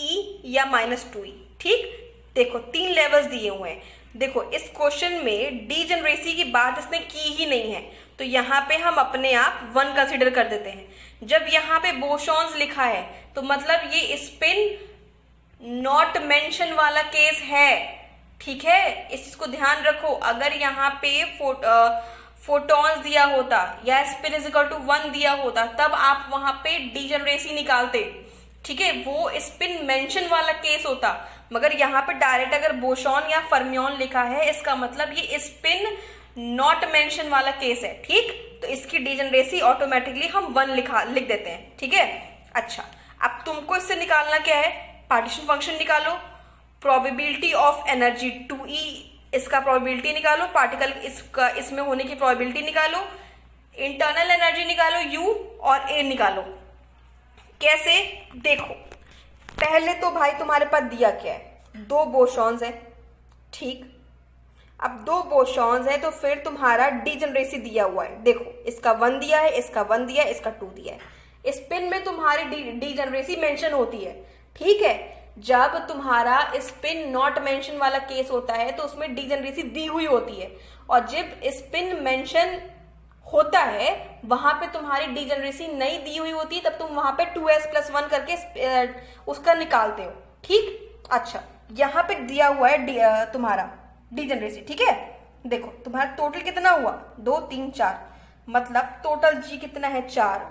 Speaker 1: e या -2e, ठीक। देखो 3 लेवल्स दिए हुए हैं। देखो इस क्वेश्चन में डीजेनरेसी की बात इसने की ही नहीं है, तो यहाँ पे हम अपने आप 1 कंसिडर कर देते हैं। जब यहाँ पे बोसॉन्स लिखा है तो मतलब ये स्पिन नॉट मेंशन वाला केस है, ठीक है। इस चीज को ध्यान रखो। अगर यहाँ पे फोटॉन्स दिया होता या स्पिन = 1 दिया होता तब आप वहां पे डीजेनरेसी निकालते, ठीक है। वो स्पिन मेंशन वाला केस होता, मगर यहाँ पे डायरेक्ट अगर बोसॉन या फर्मियोन लिखा है, इसका मतलब ये स्पिन नॉट मेंशन वाला केस है, ठीक। तो इसकी डीजेनरेसी ऑटोमेटिकली हम 1 लिख देते हैं, ठीक है। अच्छा, अब तुमको इससे निकालना क्या है, पार्टीशन फंक्शन निकालो, प्रोबेबिलिटी ऑफ एनर्जी 2E, इसका प्रोबेबिलिटी निकालो, पार्टिकल इसका इसमें होने की प्रोबेबिलिटी निकालो, इंटरनल एनर्जी निकालो U और A निकालो। कैसे, देखो पहले तो भाई तुम्हारे पास दिया क्या है, 2 बोसॉन्स है, ठीक। अब 2 बोसॉन्स है तो फिर तुम्हारा डीजेनरेसी दिया हुआ है, देखो इसका 1 दिया है, इसका 1 दिया है, इसका 2 दिया है। स्पिन में तुम्हारी डीजेनरेसी मेंशन होती है, ठीक है। जब तुम्हारा स्पिन नॉट मेंशन वाला केस होता है तो उसमें डीजेनरेसी दी हुई होती है, और जब स्पिन मेंशन होता है वहां पे तुम्हारी डीजेनरेसी नहीं दी हुई होती, तब तुम वहां पे 2s+1 करके उसका निकालते हो, ठीक। अच्छा, यहाँ पे दिया हुआ है तुम्हारा डीजेनरेसी, ठीक है। देखो तुम्हारा टोटल कितना हुआ, 2 3 4, मतलब टोटल G कितना है 4,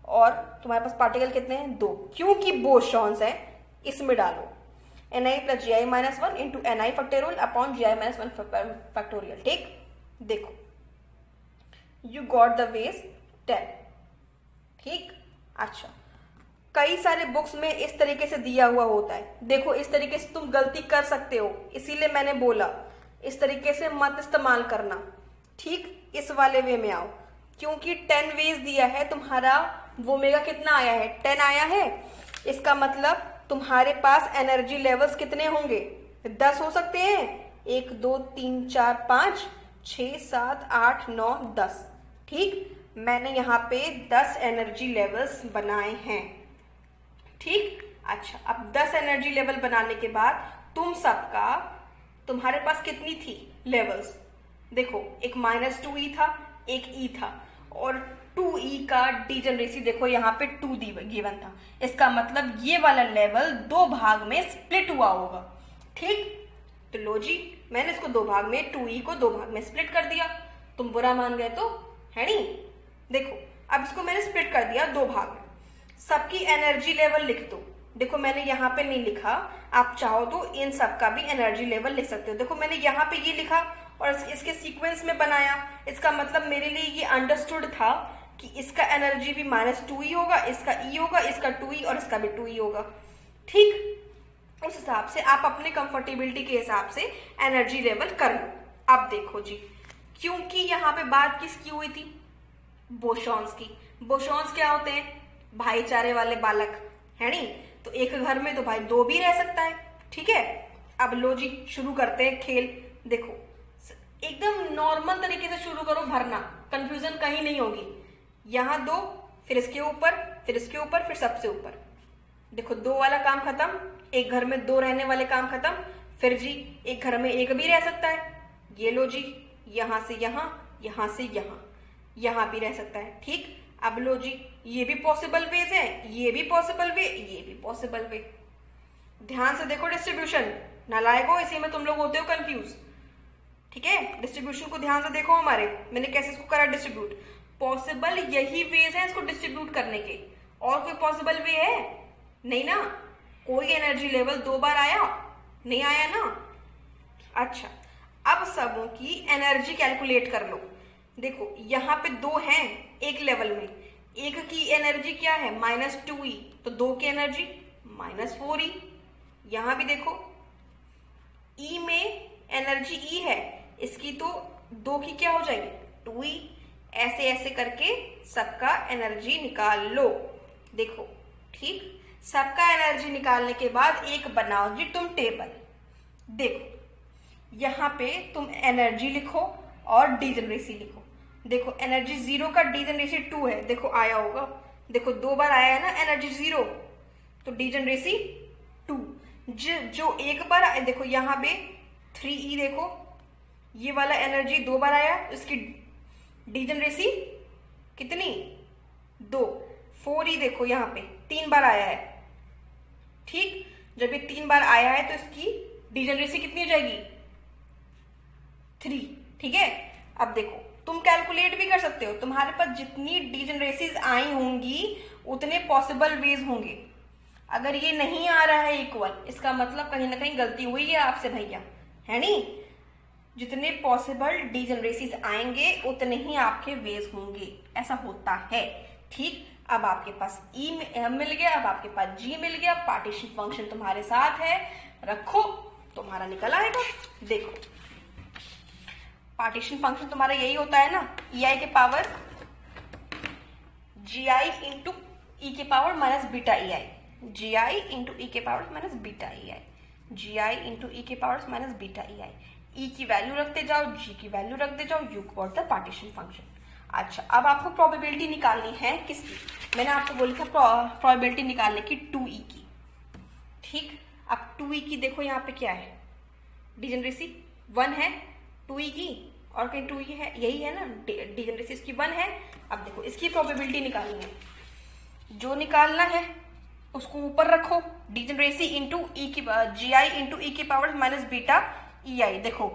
Speaker 1: और तुम्हारे पास पार्टिकल कितने हैं 2, क्योंकि बोसॉन्स है इसमें डालो Ni + Gi-1 into Ni factorial upon Gi-1 factorial, ठीक। देखो यू गॉट द वेज 10, ठीक। अच्छा, कई सारे बुक्स में इस तरीके से दिया हुआ होता है, देखो इस तरीके से तुम गलती कर सकते हो, इसीलिए मैंने बोला इस तरीके से मत इस्तेमाल करना, ठीक। इस वाले वे में आओ, क्योंकि 10 वेज दिया है, तुम्हारा ओमेगा कितना आया है 10 आया है, इसका मतलब तुम्हारे पास एनर्जी लेवल्स कितने होंगे 10 हो सकते हैं, 1 2 3 4 5 6 7 8 9 10, ठीक। मैंने यहाँ पे 10 एनर्जी लेवल्स बनाए हैं, ठीक। अच्छा, अब 10 एनर्जी लेवल बनाने के बाद तुम सबका तुम्हारे पास कितनी थी लेवल्स, देखो एक -2E था, एक E था, और 2E का डीजेनरेसी देखो यहाँ पे 2 गिवन था, इसका मतलब ये वाला लेवल 2 भाग में स्प्लिट हुआ होगा, ठीक। तो लो जी, मैंने इसको 2 भाग में 2E को 2 भाग में स्प्लिट कर दिया, तुम बुरा मान गए तो है नहीं। देखो अब इसको मैंने स्प्लिट कर दिया 2 भाग में, सबकी एनर्जी लेवल लिख दो, देखो मैंने यहाँ पे नहीं लिखा, आप चाहो तो इन सब का भी एनर्जी लेवल लिख सकते हो। देखो मैंने यहाँ पे ये लिखा और इसके सीक्वेंस में बनाया, इसका मतलब मेरे लिए ये अंडरस्टूड था कि इसका एनर्जी भी -2E होगा, इसका E होगा, इसका 2E और इसका भी 2E होगा, ठीक। उस हिसाब से आप अपने कंफर्टेबिलिटी के हिसाब से एनर्जी लेवल कर लो। अब देखो जी, क्योंकि यहाँ पे बात किसकी हुई थी, बोसॉन्स की। बोसॉन्स क्या होते हैं, भाईचारे वाले बालक, है नहीं। तो एक घर में तो भाई 2 भी रह सकता है, ठीक है। अब लो जी, शुरू करते हैं खेल। देखो एकदम नॉर्मल तरीके से शुरू करो, भरना, कंफ्यूजन कहीं नहीं होगी। यहाँ 2, फिर इसके ऊपर, फिर इसके ऊपर, फिर सबसे ऊपर। देखो 2 वाला काम खत्म, एक घर में 2 रहने वाले काम खत्म। फिर जी एक घर में 1 भी रह सकता है, ये लो जी, यहां से यहां, यहां से यहां, यहां भी रह सकता है, ठीक। अब लो जी, ये भी पॉसिबल वेज है, ये भी पॉसिबल वे, ये भी पॉसिबल वे। ध्यान से देखो डिस्ट्रीब्यूशन, नालायको इसी में तुम लोग होते हो कंफ्यूज, ठीक है। डिस्ट्रीब्यूशन को ध्यान से देखो हमारे, मैंने कैसे इसको करा डिस्ट्रीब्यूट। पॉसिबल यही वेज है इसको डिस्ट्रीब्यूट करने के, और कोई पॉसिबल वे है नहीं ना। कोई एनर्जी लेवल 2 बार आया नहीं, आया ना। अच्छा, अब सबों की एनर्जी कैलकुलेट कर लो। देखो यहाँ पे 2 हैं एक लेवल में, एक की एनर्जी क्या है -2E, तो 2 की एनर्जी -4E। यहां भी देखो E में एनर्जी E है, इसकी तो 2 की क्या हो जाएगी 2E। ऐसे ऐसे करके सबका एनर्जी निकाल लो। देखो ठीक, सबका एनर्जी निकालने के बाद एक बनाओ जी तुम टेबल। देखो यहाँ पे तुम एनर्जी लिखो और डीजेनरेसी लिखो। देखो एनर्जी 0 का डीजेनरेसी 2 है, देखो आया होगा, देखो 2 बार आया है ना एनर्जी 0, तो डीजेनरेसी 2। जो एक बार आया, देखो यहाँ पे 3E, देखो ये वाला एनर्जी 2 बार आया, इसकी डीजेनरेसी कितनी 2। 4E देखो यहाँ पे 3 बार आया है, ठीक। जब ये 3 बार आया है तो इसकी डीजेनरेसी कितनी हो जाएगी 3, ठीक है। अब देखो तुम कैलकुलेट भी कर सकते हो, तुम्हारे पास जितनी डीजेनरेसीज आई होंगी उतने पॉसिबल वेज होंगे। अगर ये नहीं आ रहा है इक्वल, इसका मतलब कहीं ना कहीं गलती हुई है आपसे भैया, है नहीं। जितने पॉसिबल डिजनरेसीज आएंगे उतने ही आपके वेज होंगे, ऐसा होता है। ठीक, अब आपके पास ई मिल गया, अब आपके पास जी मिल गया, पार्टीशन फंक्शन तुम्हारे साथ है, रखो, तुम्हारा निकल आएगा। देखो पार्टीशन फंक्शन तुम्हारा यही होता है ना, ई आई के पावर जी आई इंटू ई के पावर माइनस बीटा ई आई, जी आई इंटू ई के पावर माइनस बीटा ई आई, जी आई इंटू ई के पावर माइनस बीटा ई आई। ई की वैल्यू रखते जाओ, जी की वैल्यू रखते जाओ, you got the partition function. अच्छा, अब आपको प्रोबेबिलिटी निकालनी है किसकी, मैंने आपको बोली था प्रोबेबिलिटी निकालने की 2e की। ठीक, अब 2e की देखो यहाँ पे क्या है, डिजनरेसी 1 है 2e की, और कहीं 2e है, यही है ना, डिजनरेसी इसकी 1 है। अब देखो इसकी प्रोबेबिलिटी निकालनी है, जो निकालना है उसको ऊपर रखो, डिजनरेसी इंटू ई की जी आई इंटू ई की पावर माइनस बीटा ई आई, देखो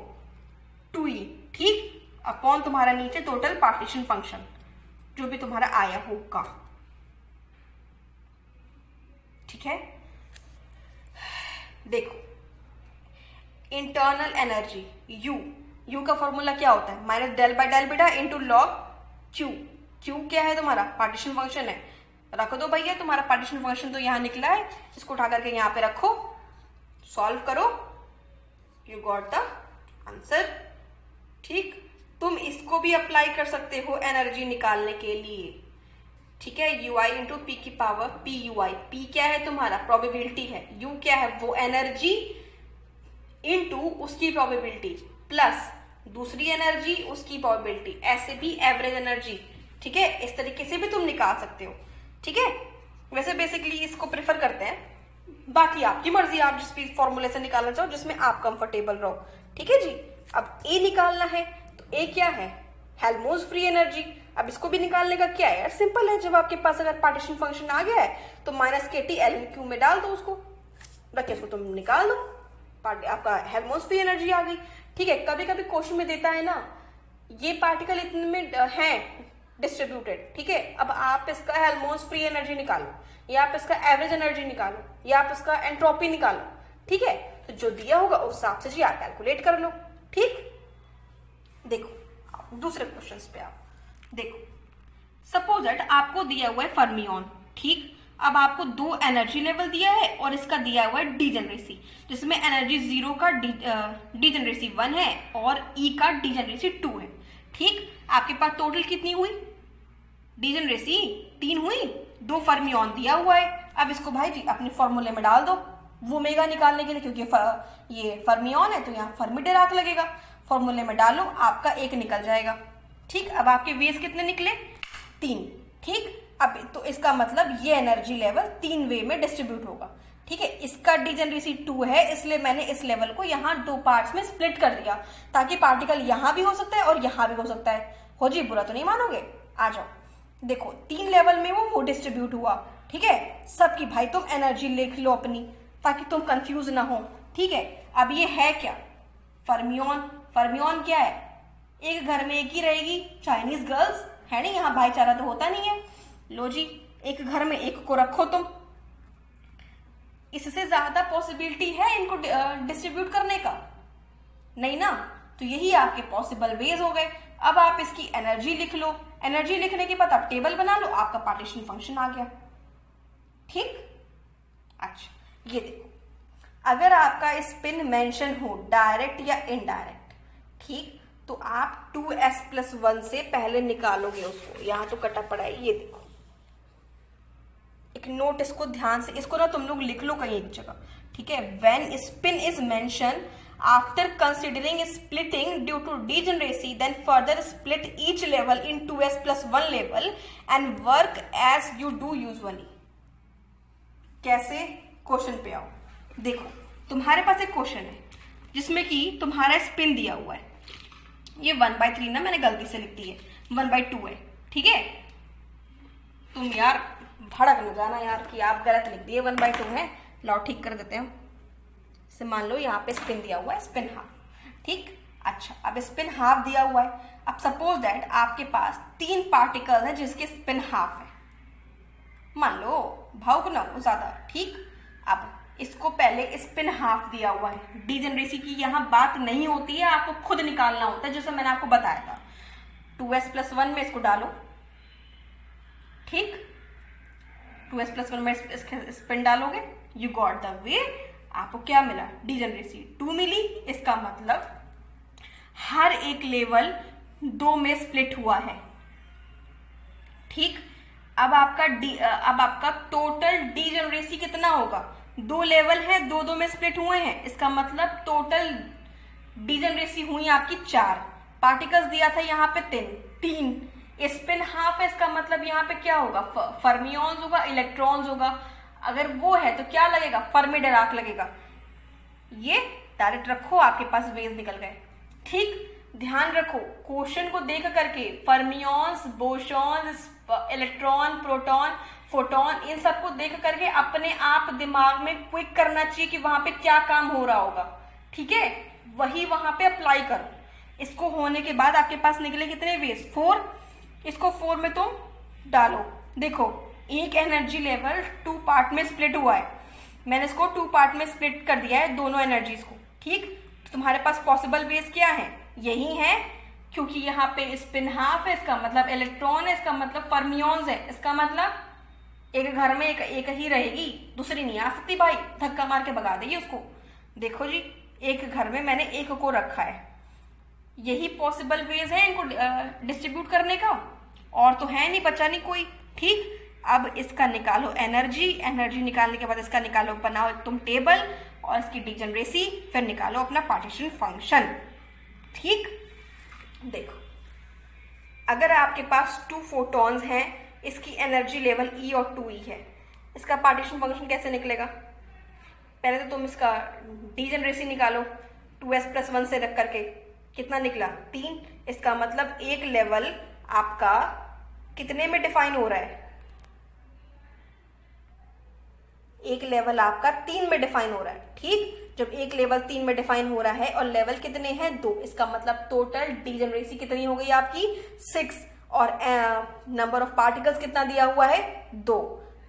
Speaker 1: 2e, ठीक, अपॉन तुम्हारा नीचे टोटल पार्टीशन फंक्शन जो भी तुम्हारा आया होगा। ठीक है, देखो इंटरनल एनर्जी यू का फॉर्मूला क्या होता है, minus del by del beta into log Q क्या है तुम्हारा, पार्टीशन फंक्शन है, रख दो भैया, तुम्हारा पार्टीशन फंक्शन तो यहां निकला है, इसको उठा करके यहां पे रखो, सॉल्व करो, यू गॉट द आंसर। ठीक, तुम इसको भी अप्लाई कर सकते हो एनर्जी निकालने के लिए। ठीक है, यू आई इंटू पी की पावर पी यू आई, पी क्या है तुम्हारा, प्रोबेबिलिटी है, यू क्या है वो एनर्जी, इंटू उसकी प्रोबेबिलिटी प्लस दूसरी एनर्जी उसकी प्रोबेबिलिटी, ऐसे भी एवरेज एनर्जी। ठीक है, इस तरीके से भी तुम निकाल सकते हो। ठीक है, वैसे बेसिकली इसको प्रेफर करते हैं, बाकी आपकी मर्जी, आप जिस भी फॉर्मूले से निकालना चाहो जिसमें आप कंफर्टेबल रहो। ठीक है जी, अब ए निकालना है, तो ए क्या है, हेल्महोल्ट्ज फ्री एनर्जी। अब इसको भी निकालने का क्या है यार, सिंपल है, जब आपके पास अगर पार्टीशन फंक्शन आ गया है तो माइनस के टी एल क्यू में डाल दो, उसको रख के इसको तुम निकाल दो, आपका हेल्महोल्ट्ज फ्री एनर्जी आ गई। ठीक है, कभी कभी क्वेश्चन में देता है ना, ये पार्टिकल इतने में है डिस्ट्रीब्यूटेड, ठीक है, अब आप इसका हेल्महोल्ट्ज फ्री एनर्जी निकालो, या आप इसका एवरेज एनर्जी निकालो, या आप इसका एंट्रोपी निकालो। ठीक है, तो जो दिया होगा उस हिसाब से जी आप कैलकुलेट कर लो। ठीक, देखो दूसरे क्वेश्चंस पे आप देखो, सपोज दैट आपको दिया हुआ है फर्मियन। ठीक, अब आपको दो एनर्जी लेवल दिया है और इसका दिया हुआ है डिजनरेसी, जिसमें एनर्जी 0 का डिजनरेसी 1 है और ई का डिजनरेसी 2 है। ठीक, आपके पास टोटल कितनी हुई, डिजनरेसी 3 हुई, 2 फर्मियन दिया हुआ है। अब इसको भाई जी अपने फॉर्मूले में डाल दो, वो मेगा निकालने के लिए, क्योंकि ये फर्मियन है तो यहाँ फर्मी डिराक लगेगा, फॉर्मूले में डालो, आपका 1 निकल जाएगा। ठीक, अब आपके वेज कितने निकले, 3। ठीक, अब तो इसका मतलब ये एनर्जी लेवल 3 वे में डिस्ट्रीब्यूट होगा। ठीक है, इसका डिजनरेसी 2 है, इसलिए मैंने इस लेवल को यहाँ 2 पार्ट्स में स्प्लिट कर दिया, ताकि पार्टिकल यहाँ भी हो सकता है और यहाँ भी हो सकता है। हो जी, बुरा तो नहीं मानोगे, आ जाओ, देखो 3 लेवल में वो डिस्ट्रीब्यूट हुआ। ठीक है, सबकी भाई तुम एनर्जी लिख लो अपनी, ताकि तुम कंफ्यूज ना हो। ठीक है, अब ये है क्या, फर्मियन। फर्मियन क्या है, एक घर में एक ही रहेगी, चाइनीज गर्ल्स है नहीं, यहाँ भाईचारा तो होता नहीं है। लो जी, एक घर में एक को रखो तुम, इससे ज्यादा पॉसिबिलिटी है इनको डिस्ट्रीब्यूट करने का, नहीं ना, तो यही आपके पॉसिबल वेज हो गए। अब आप इसकी एनर्जी लिख लो, एनर्जी लिखने के बाद आप टेबल बना लो, आपका पार्टीशन फंक्शन आ गया। ठीक, अच्छा ये देखो, अगर आपका स्पिन मेंशन हो डायरेक्ट या इनडायरेक्ट, ठीक, तो आप 2s+1 से पहले निकालोगे उसको, यहां तो कटा पड़ा है, ये देखो एक नोट, इसको ध्यान से, इसको ना तुम लोग लिख लो कहीं एक जगह। ठीक है, when spin is mention after considering splitting due to degeneracy, then further split each level in 2s+1 level and work as you do usually. कैसे, क्वेश्चन पे आओ। देखो तुम्हारे पास एक क्वेश्चन है जिसमें कि तुम्हारा स्पिन दिया हुआ है, ये 1/3 ना मैंने गलती से लिख दी है, 1/2 है। ठीक है, तुम यार भड़क न जाना यार कि आप गलत लिख दिए, 1/2 है, लाओ ठीक कर देते हैं। से मान लो यहाँ पे स्पिन दिया हुआ है, स्पिन हाफ। ठीक, अच्छा अब स्पिन हाफ दिया हुआ है, अब सपोज दैट आपके पास 3 पार्टिकल है जिसके स्पिन हाफ है, मान लो भावुक ना हो ज्यादा। ठीक, अब इसको पहले स्पिन हाफ दिया हुआ है, डीजेनरेसी की यहाँ बात नहीं होती है, आपको खुद निकालना होता है, जैसे मैंने आपको बताया था। 2s+1 में इसको डालो, ठीक, 2s+1 में स्पिन डालोगे, यू गॉट द वे। आपको क्या मिला? डीजेनरेसी 2 मिली। इसका मतलब हर एक लेवल 2 में स्प्लिट हुआ है, ठीक। अब आपका टोटल डीजेनरेसी कितना होगा? 2 लेवल है, 2 में स्प्लिट हुए हैं, इसका मतलब टोटल डीजेनरेसी हुई आपकी 4। पार्टिकल्स दिया था यहाँ पे 3। स्पिन हाफ है, इसका मतलब यहाँ पे क्या होगा? फर्मियॉन्स होगा, इलेक्ट्रॉन्स होगा। अगर वो है तो क्या लगेगा? फर्मी डिराक लगेगा। ये डायरेक्ट रखो, आपके पास वेव्स निकल गए, ठीक। ध्यान रखो, क्वेश्चन को देख करके fermions, bosons, electron, proton, photon, इन सबको देख करके अपने आप दिमाग में क्विक करना चाहिए कि वहां पे क्या काम हो रहा होगा, ठीक है। वही वहां पे अप्लाई करो। इसको होने के बाद आपके पास निकले कितने वेव्स? 4। इसको 4 में तुम डालो। देखो, एक एनर्जी लेवल 2 पार्ट में स्प्लिट हुआ है, मैंने इसको 2 पार्ट में स्प्लिट कर दिया है, दोनों एनर्जीज को, ठीक। तुम्हारे पास पॉसिबल वेव्स क्या है? यही है, क्योंकि यहाँ पे स्पिन हाफ है, इसका मतलब इलेक्ट्रॉन है, इसका मतलब फर्मियॉन्स है, इसका मतलब एक घर में एक ही रहेगी, दूसरी नहीं आ सकती भाई, धक्का मार के भगा देगी उसको। देखो जी, एक घर में मैंने एक को रखा है, यही पॉसिबल वेज है इनको डिस्ट्रीब्यूट करने का, और तो है नहीं, बचा नहीं कोई, ठीक। अब इसका निकालो एनर्जी निकालने के बाद इसका निकालो, बनाओ तुम टेबल और इसकी डीजेनरेसी, फिर निकालो अपना पार्टीशन फंक्शन, ठीक। देखो, अगर आपके पास 2 फोटॉन्स हैं, इसकी एनर्जी लेवल E और 2E है, इसका पार्टीशन फंक्शन कैसे निकलेगा? पहले तो तुम इसका डीजेनरेसी निकालो, 2s+1 से रख करके कितना निकला? 3। इसका मतलब एक लेवल आपका कितने में डिफाइन हो रहा है? एक लेवल आपका 3 में डिफाइन हो रहा है, ठीक। जब एक लेवल 3 में डिफाइन हो रहा है और लेवल कितने हैं? 2, इसका मतलब टोटल डीजेनरेसी कितनी हो गई आपकी? 6, और नंबर ऑफ पार्टिकल्स कितना दिया हुआ है? 2।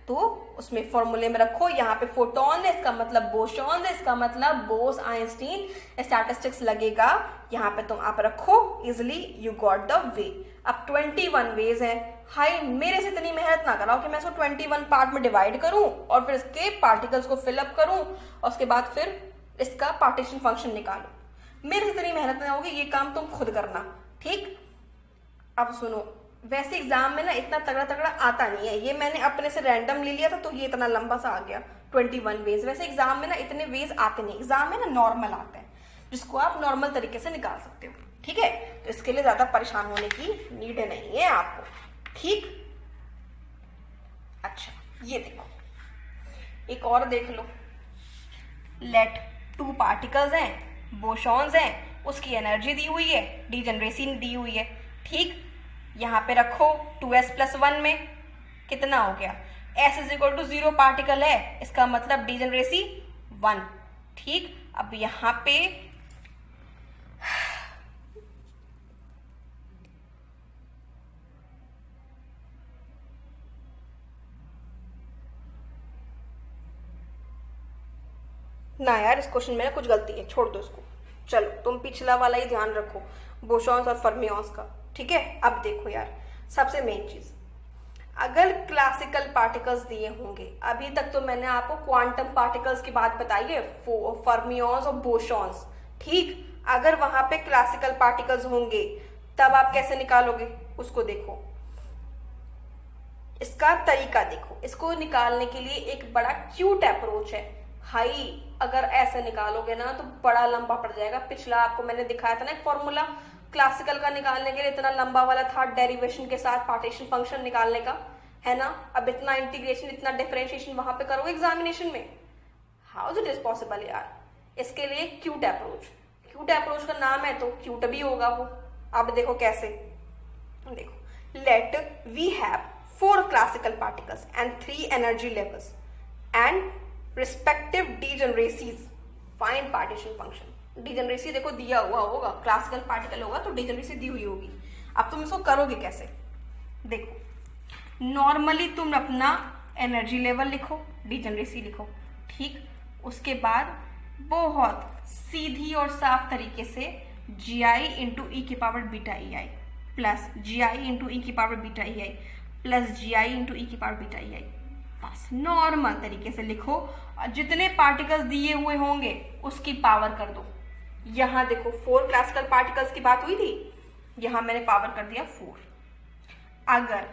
Speaker 1: तो उसमें फॉर्मूले में रखो, यहाँ पे फोटोन है, इसका मतलब बोसॉन है, इसका मतलब बोस आइंस्टीन स्टैटिस्टिक्स लगेगा, यहाँ पे तुम आप रखो, easily you got the way. अब 21 वेज है। हाई, मेरे से इतनी मेहनत ना कराओ कि मैं इसको 21 पार्ट में डिवाइड करूं और फिर इसके पार्टिकल्स को फिलअप करूं और उसके बाद फिर इसका पार्टीशन फंक्शन निकालो। मेरे से इतनी मेहनत ना होगी, ये काम तुम खुद करना, ठीक। अब सुनो, वैसे एग्जाम में ना इतना तगड़ा आता नहीं है, ये मैंने अपने से रैंडम ले लिया था तो ये इतना लंबा सा आ गया 21 वेज। वैसे एग्जाम में ना इतने वेज आते नहीं, एग्जाम में ना नॉर्मल आते हैं, जिसको आप नॉर्मल तरीके से निकाल सकते हो, ठीक है। तो इसके लिए ज्यादा परेशान होने की नीड नहीं है आपको, ठीक। अच्छा, ये देखो, एक और देख लो, लेट 2 पार्टिकल्स हैं, बोसॉन्स हैं, उसकी एनर्जी दी हुई है, डीजेनरेसी दी हुई है, ठीक। यहां पे रखो 2s+1 में कितना हो गया? s=0 पार्टिकल है, इसका मतलब डीजेनरेसी 1, ठीक। अब यहां पे ना यार, इस क्वेश्चन में ना कुछ गलती है, छोड़ दो इसको। चलो, तुम पिछला वाला ही ध्यान रखो, बोसॉन्स और फर्मियॉन्स का, ठीक है। अब देखो यार, सबसे मेन चीज, अगर क्लासिकल पार्टिकल्स दिए होंगे, अभी तक तो मैंने आपको क्वांटम पार्टिकल्स की बात बताई है, फर्मियॉन्स और बोसॉन्स, ठीक। अगर वहां पे क्लासिकल पार्टिकल्स होंगे तब आप कैसे निकालोगे उसको देखो, इसका तरीका देखो। इसको निकालने के लिए एक बड़ा क्यूट अप्रोच है। हाई, अगर ऐसे निकालोगे ना तो बड़ा लंबा पड़ जाएगा। पिछला आपको मैंने दिखाया था ना एक फॉर्मूला क्लासिकल का निकालने के लिए, इतना लंबा वाला था, डेरिवेशन के साथ पार्टीशन फंक्शन निकालने का, है ना। अब इतना इंटीग्रेशन, इतना डिफरेंशिएशन वहां पे करोगे एग्जामिनेशन में, हाउ इट इज पॉसिबल यार। इसके लिए क्यूट अप्रोच का नाम है तो क्यूट भी होगा वो। अब देखो कैसे, देखो, let we have 4 classical particles and 3 energy levels and respective degeneracies, find partition function. Degeneracy देखो दिया हुआ होगा, क्लासिकल पार्टिकल होगा तो डीजेनरेसी दी हुई होगी। अब तुम इसको करोगे कैसे? देखो, नॉर्मली तुम अपना एनर्जी लेवल लिखो, डीजेनरेसी लिखो, ठीक, उसके बाद बहुत सीधी और साफ तरीके से GI इंटू ई की power beta EI plus GI into e की power beta EI plus GI into e की पावर बीटा EI। बस नॉर्मल तरीके से लिखो और जितने पार्टिकल्स दिए हुए होंगे उसकी पावर कर दो। यहाँ देखो 4 क्लासिकल पार्टिकल्स की बात हुई थी, यहाँ मैंने पावर कर दिया 4। अगर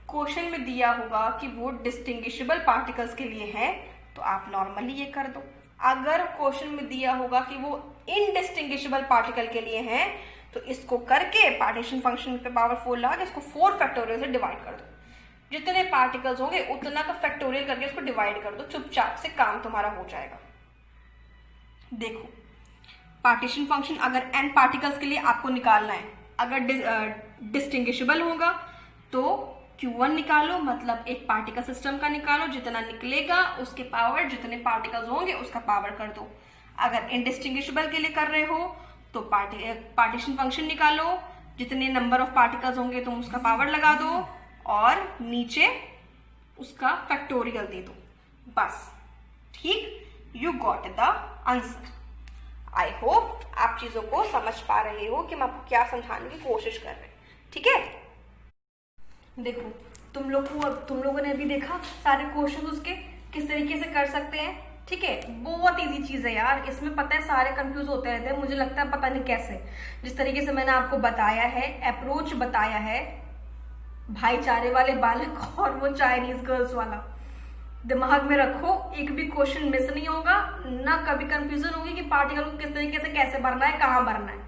Speaker 1: क्वेश्चन में दिया होगा कि वो डिस्टिंग्विशेबल पार्टिकल्स के लिए है तो आप नॉर्मली ये कर दो। अगर क्वेश्चन में दिया होगा कि वो इनडिस्टिंग्विशेबल पार्टिकल के लिए है तो इसको करके पार्टीशन फंक्शन पे पावर 4 लगा के इसको 4 फैक्टोरियल से डिवाइड कर दो। जितने पार्टिकल्स होंगे उतना का फैक्टोरियल करके उसको डिवाइड कर दो, चुपचाप से काम तुम्हारा हो जाएगा। देखो पार्टीशन फंक्शन अगर n पार्टिकल्स के लिए आपको निकालना है, अगर डिस्टिंग्विशेबल होगा तो Q1 निकालो, मतलब एक पार्टिकल सिस्टम का निकालो, जितना निकलेगा उसके पावर जितने पार्टिकल्स होंगे उसका पावर कर दो। अगर इनडिस्टिंग्विशेबल के लिए कर रहे हो तो पार्टीशन फंक्शन निकालो, जितने नंबर ऑफ पार्टिकल्स होंगे तुम उसका पावर लगा दो और नीचे उसका फैक्टोरियल दे दो, बस। ठीक, you got the answer. I hope आप चीजों को समझ पा रहे हो कि हम आपको क्या समझाने की कोशिश कर रहे हैं। ठीक है, देखो तुम लोगों ने अभी देखा सारे क्वेश्चन उसके किस तरीके से कर सकते हैं। ठीक है, बहुत इजी चीज है यार, इसमें पता है सारे कंफ्यूज होते रहते हैं, मुझे लगता है पता नहीं कैसे। जिस तरीके से मैंने आपको बताया है, अप्रोच बताया है, भाईचारे वाले बालक और वो चाइनीज गर्ल्स वाला, दिमाग में रखो, एक भी क्वेश्चन मिस नहीं होगा, ना कभी कंफ्यूजन होगी कि पार्टिकल को किस तरीके से कैसे भरना है, कहाँ भरना है।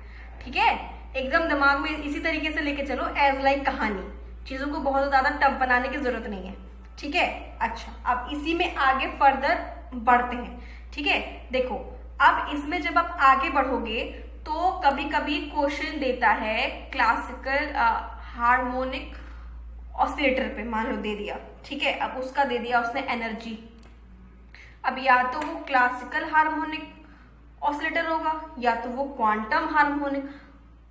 Speaker 1: ठीक है, एकदम दिमाग में इसी तरीके से लेके चलो, एज लाइक कहानी। चीजों को बहुत ज्यादा टफ बनाने की जरूरत नहीं है। ठीक है, अच्छा अब इसी में आगे फर्दर बढ़ते हैं। ठीक है, देखो अब इसमें जब आप आगे बढ़ोगे तो कभी कभी क्वेश्चन देता है क्लासिकल हार्मोनिक ऑसिलेटर पे, मान लो दे दिया। ठीक है, अब उसका दे दिया उसने एनर्जी। अब या तो वो क्लासिकल हार्मोनिक ऑसिलेटर होगा या तो वो क्वांटम हार्मोनिक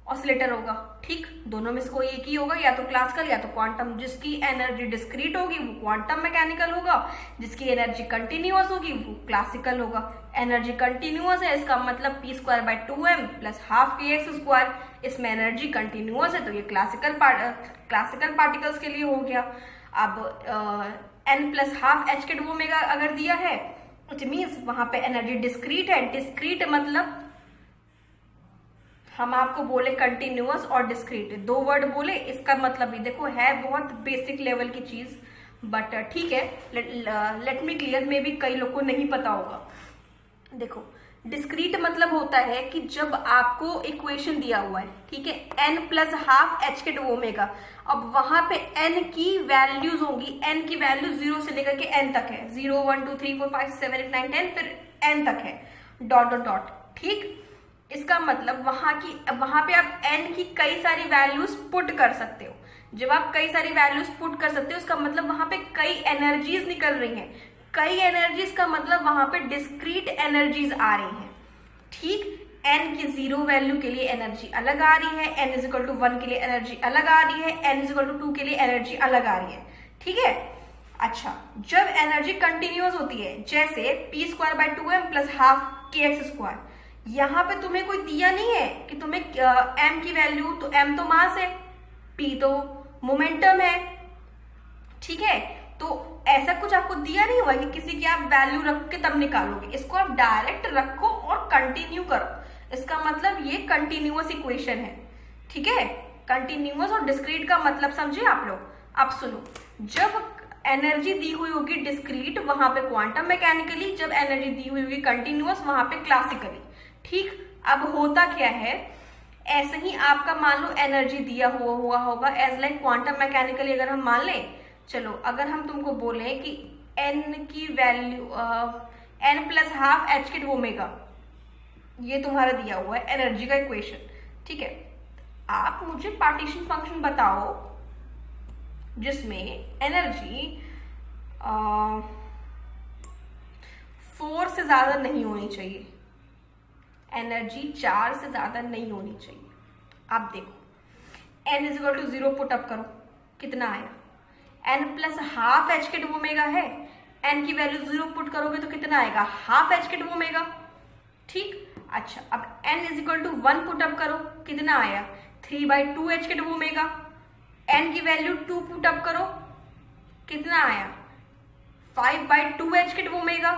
Speaker 1: ऑसिलेटर होगा। ठीक, दोनों में से कोई एक ही होगा, या तो क्लासिकल या तो क्वांटम। जिसकी एनर्जी डिस्क्रीट होगी वो क्वांटम मैकेनिकल होगा, जिसकी एनर्जी कंटिन्यूअस होगी वो क्लासिकल होगा। एनर्जी कंटिन्यूअस है इसका मतलब p²/2m प्लस हाफ kx²। इसमें एनर्जी कंटिन्यूअस है तो ये क्लासिकल पार्टिकल्स के लिए हो गया। अब n प्लस हाफ h² अगर दिया है इट मीन्स वहां पे एनर्जी डिस्क्रीट है। डिस्क्रीट मतलब हम आपको बोले कंटिन्यूअस और डिस्क्रीट, दो वर्ड बोले, इसका मतलब भी देखो है बहुत बेसिक लेवल की चीज, बट ठीक है, लेट मी क्लियर, में भी कई लोग को नहीं पता होगा। देखो डिस्क्रीट मतलब होता है कि जब आपको इक्वेशन दिया हुआ है, ठीक है, n प्लस हाफ h², अब वहां पे n की वैल्यूज होंगी, n की वैल्यू 0 से लेकर के n तक है, 0 1 2 3 4 5 6 7 8 9 10 फिर n तक है, डॉट डॉट डॉट। ठीक, इसका मतलब वहां पे आप n की कई सारी वैल्यूज पुट कर सकते हो। जब आप कई सारी वैल्यूज पुट कर सकते हो उसका मतलब वहां पे कई एनर्जीज निकल रही हैं। कई एनर्जीज का मतलब वहां पे डिस्क्रीट एनर्जीज आ रही हैं। ठीक, n की 0 वैल्यू के लिए एनर्जी अलग आ रही है, n = 1 के लिए एनर्जी अलग आ रही है, n = 2 के लिए एनर्जी अलग आ रही है। ठीक है, अच्छा जब एनर्जी कंटिन्यूअस होती है जैसे p²/2m प्लस हाफ kx², यहाँ पे तुम्हें कोई दिया नहीं है कि तुम्हें m की वैल्यू, तो m तो मास है, p तो मोमेंटम है। ठीक है, तो ऐसा कुछ आपको दिया नहीं हुआ कि किसी की आप वैल्यू रख के तब निकालोगे। इसको आप डायरेक्ट रखो और कंटिन्यू करो, इसका मतलब ये कंटिन्यूअस इक्वेशन है। ठीक है, कंटिन्यूअस और डिस्क्रीट का मतलब समझे आप लोग। अब सुनो, जब एनर्जी दी हुई होगी डिस्क्रीट वहां पे क्वांटम मैकेनिकली, जब एनर्जी दी हुई होगी कंटिन्यूअस वहां पे क्लासिकली। ठीक, अब होता क्या है, ऐसे ही आपका मान लो एनर्जी दिया हुआ होगा एज लाइक क्वांटम मैकेनिकली। अगर हम मान लें, चलो अगर हम तुमको बोले कि n की value n plus half h², ये तुम्हारा दिया हुआ है एनर्जी का इक्वेशन। ठीक है, आप मुझे पार्टीशन फंक्शन बताओ जिसमें एनर्जी 4 से ज्यादा नहीं होनी चाहिए, एनर्जी 4 से ज्यादा नहीं होनी चाहिए। आप देखो n = 0 पुट अप करो, कितना आया, n प्लस हाफ h² है, एन की वैल्यू 0 पुट करोगे तो कितना आएगा, हाफ एच किट ओमेगा। ठीक, अच्छा अब n इज इक्वल टू 1 पुट अप करो, कितना आया 3/2 एच किट ओमेगा। n की वैल्यू 2 पुट अप करो, कितना आया 5/2 एच किट ओमेगा।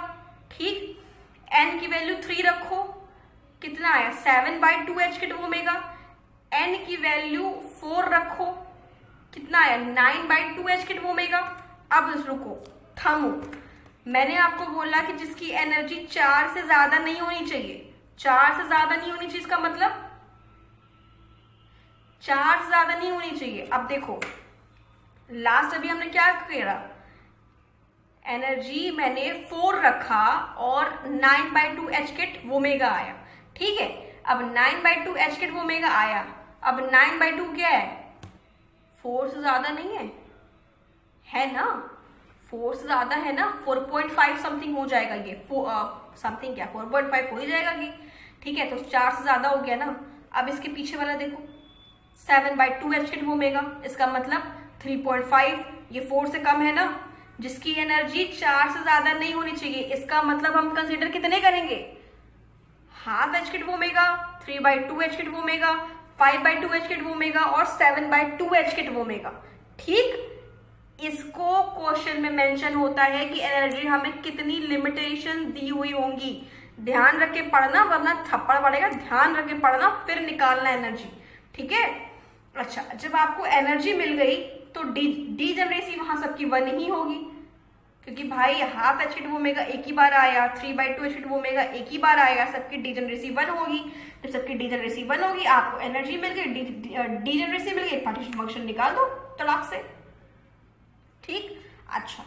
Speaker 1: ठीक, n की वैल्यू 3 रखो, कितना आया 7/2 एच किट ओमेगा। n की वैल्यू 4 रखो, कितना आया 9/2 एच किट ओमेगा। अब रुको, थमो, मैंने आपको बोला कि जिसकी एनर्जी 4 से ज्यादा नहीं होनी चाहिए, 4 से ज्यादा नहीं होनी चाहिए, इसका मतलब 4 से ज्यादा नहीं होनी चाहिए। अब देखो लास्ट अभी हमने क्या करा, एनर्जी मैंने 4 रखा और 9/2 एच किट ओमेगा आया। ठीक है, अब 9/2 एच किट ओमेगा आया, अब 9/2 क्या है, 4 से ज्यादा नहीं है ना, 4 से ज्यादा है ना, 4.5 समथिंग हो जाएगा ये, समथिंग क्या 4.5 हो ही जाएगा ये। ठीक है, तो 4 से ज्यादा हो गया ना। अब इसके पीछे वाला देखो 7/2 एच किट ओमेगा, इसका मतलब 3.5, ये 4 से कम है ना, जिसकी एनर्जी 4 से ज्यादा नहीं होनी चाहिए, इसका मतलब हम कंसीडर कितने करेंगे, half H cut omega, 3/2 h cut omega, 5/2 h cut omega और 7/2 एच किट ओमेगा। ठीक, इसको क्वेश्चन में मेंशन होता है कि एनर्जी हमें कितनी लिमिटेशन दी हुई होंगी। ध्यान रख के पढ़ना वरना थप्पड़ पड़ेगा, ध्यान रख के पढ़ना फिर निकालना एनर्जी। ठीक है, अच्छा जब आपको एनर्जी मिल गई तो डीजेनरेसी वहां सबकी 1 ही होगी, क्योंकि भाई हाफ एच किट ओमेगा एक ही बार आया, 3/2 एच किट ओमेगा एक ही बार आएगा, सबकी डीजेनरेसी 1 होगी। जब सबकी डीजेनरेसी 1 होगी, आपको एनर्जी मिल गई, डीजेनरेसी मिल गई, पार्टीशन फंक्शन निकाल दो तड़ाक से। ठीक, अच्छा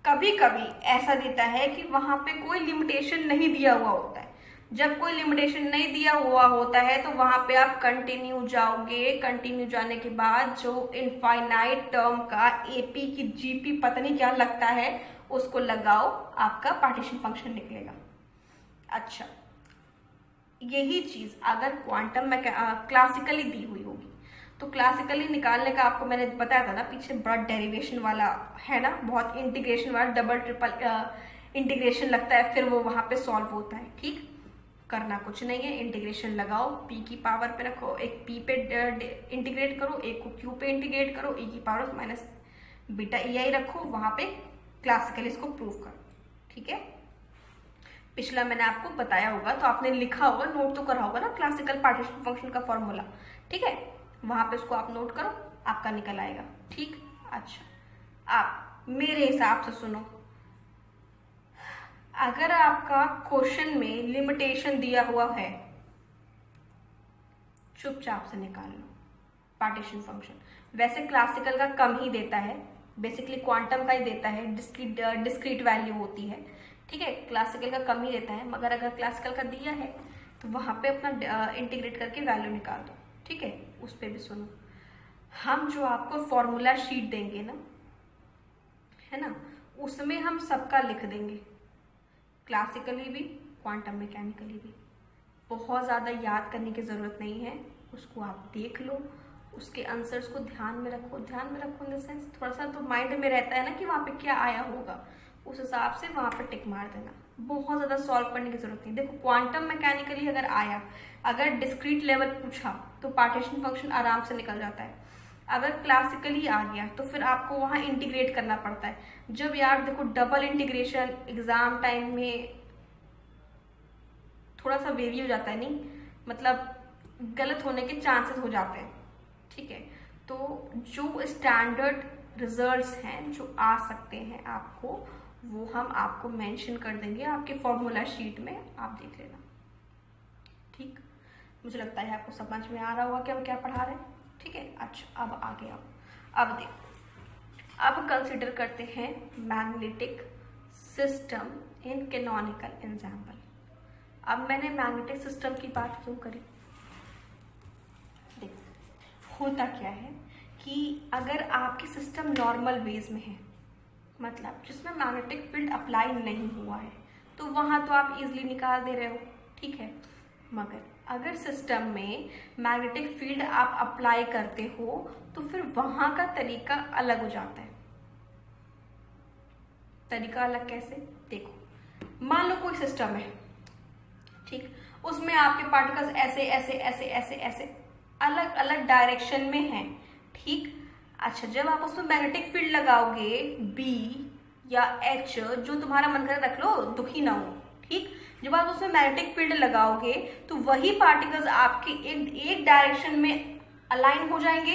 Speaker 1: कभी कभी ऐसा देता है कि वहां पे कोई लिमिटेशन नहीं दिया हुआ होता है। जब कोई लिमिटेशन नहीं दिया हुआ होता है तो वहां पे आप कंटिन्यू जाओगे, कंटिन्यू जाने के बाद जो इनफाइनाइट टर्म का एपी की जीपी पता नहीं क्या लगता है उसको लगाओ, आपका पार्टीशन फंक्शन निकलेगा। अच्छा, यही चीज अगर क्वांटम में क्लासिकली दी हुई होगी तो क्लासिकली निकालने का आपको मैंने बताया था ना पीछे, बड़ा डेरिवेशन वाला है ना, बहुत इंटीग्रेशन वाला, डबल ट्रिपल इंटीग्रेशन लगता है, फिर वो वहां पे सॉल्व होता है। ठीक, करना कुछ नहीं है, इंटीग्रेशन लगाओ, पी की पावर पे रखो, एक पी पे इंटीग्रेट करो, एक को क्यू पे इंटीग्रेट करो, ई की पावर माइनस बीटा ई आई रखो, वहां पे क्लासिकली इसको प्रूव करो। ठीक है, पिछला मैंने आपको बताया होगा तो आपने लिखा होगा, नोट तो करा होगा ना क्लासिकल पार्टीशन फंक्शन का फॉर्मूला। ठीक है, वहां पे उसको आप नोट करो, आपका निकल आएगा। ठीक, अच्छा आप मेरे हिसाब से सुनो, अगर आपका क्वेश्चन में लिमिटेशन दिया हुआ है चुपचाप से निकाल लो पार्टीशन फंक्शन। वैसे क्लासिकल का कम ही देता है, बेसिकली क्वांटम का ही देता है, डिस्क्रीट वैल्यू होती है। ठीक है, क्लासिकल का कम ही देता है, मगर अगर क्लासिकल का दिया है तो वहां पे अपना इंटीग्रेट करके वैल्यू निकाल दो। ठीक है, उस पर भी सुनो, हम जो आपको फॉर्मूला शीट देंगे ना, है ना, उसमें हम सबका लिख देंगे, क्लासिकली भी क्वांटम मैकेनिकली भी। बहुत ज़्यादा याद करने की ज़रूरत नहीं है, उसको आप देख लो, उसके आंसर्स को ध्यान में रखो, ध्यान में रखो इन द सेंस थोड़ा सा तो माइंड में रहता है ना कि वहाँ पे क्या आया होगा, उस हिसाब से वहाँ पे टिक मार देना। बहुत ज़्यादा सॉल्व करने की जरूरत नहीं। देखो क्वांटम मैकेनिकली अगर आया, अगर डिस्क्रीट लेवल पूछा तो पार्टीशन फंक्शन आराम से निकल जाता है। अगर क्लासिकली आ गया तो फिर आपको वहाँ इंटीग्रेट करना पड़ता है। जब यार देखो डबल इंटीग्रेशन एग्जाम टाइम में थोड़ा सा वेरी हो जाता है, नहीं मतलब गलत होने के चांसेस हो जाते हैं। ठीक है, तो जो स्टैंडर्ड रिजल्ट्स हैं जो आ सकते हैं आपको, वो हम आपको मेंशन कर देंगे आपके फॉर्मूला शीट में, आप देख लेना। ठीक, मुझे लगता है आपको समझ में आ रहा होगा कि हम क्या पढ़ा रहे हैं। ठीक है, अच्छा अब आगे आओ, अब देखो, अब कंसिडर करते हैं magnetic system in canonical ensemble. अब मैंने मैग्नेटिक सिस्टम की बात क्यों करी, देखो होता क्या है कि अगर आपकी सिस्टम नॉर्मल वेज में है, मतलब जिसमें मैग्नेटिक फील्ड अप्लाई नहीं हुआ है, तो वहां तो आप इजिली निकाल दे रहे हो। ठीक है, मगर अगर सिस्टम में मैग्नेटिक फील्ड आप अप्लाई करते हो तो फिर वहां का तरीका अलग हो जाता है। तरीका अलग कैसे, देखो, मान लो कोई सिस्टम है, ठीक, उसमें आपके पार्टिकल्स ऐसे ऐसे ऐसे ऐसे ऐसे अलग अलग डायरेक्शन में हैं, ठीक। अच्छा, जब आप उसमें मैग्नेटिक फील्ड लगाओगे B या H, जो तुम्हारा मन करे रख लो, दुखी ना हो, ठीक। जब आप उसमें मैग्नेटिक फील्ड लगाओगे तो वही पार्टिकल्स आपके एक डायरेक्शन में अलाइन हो जाएंगे,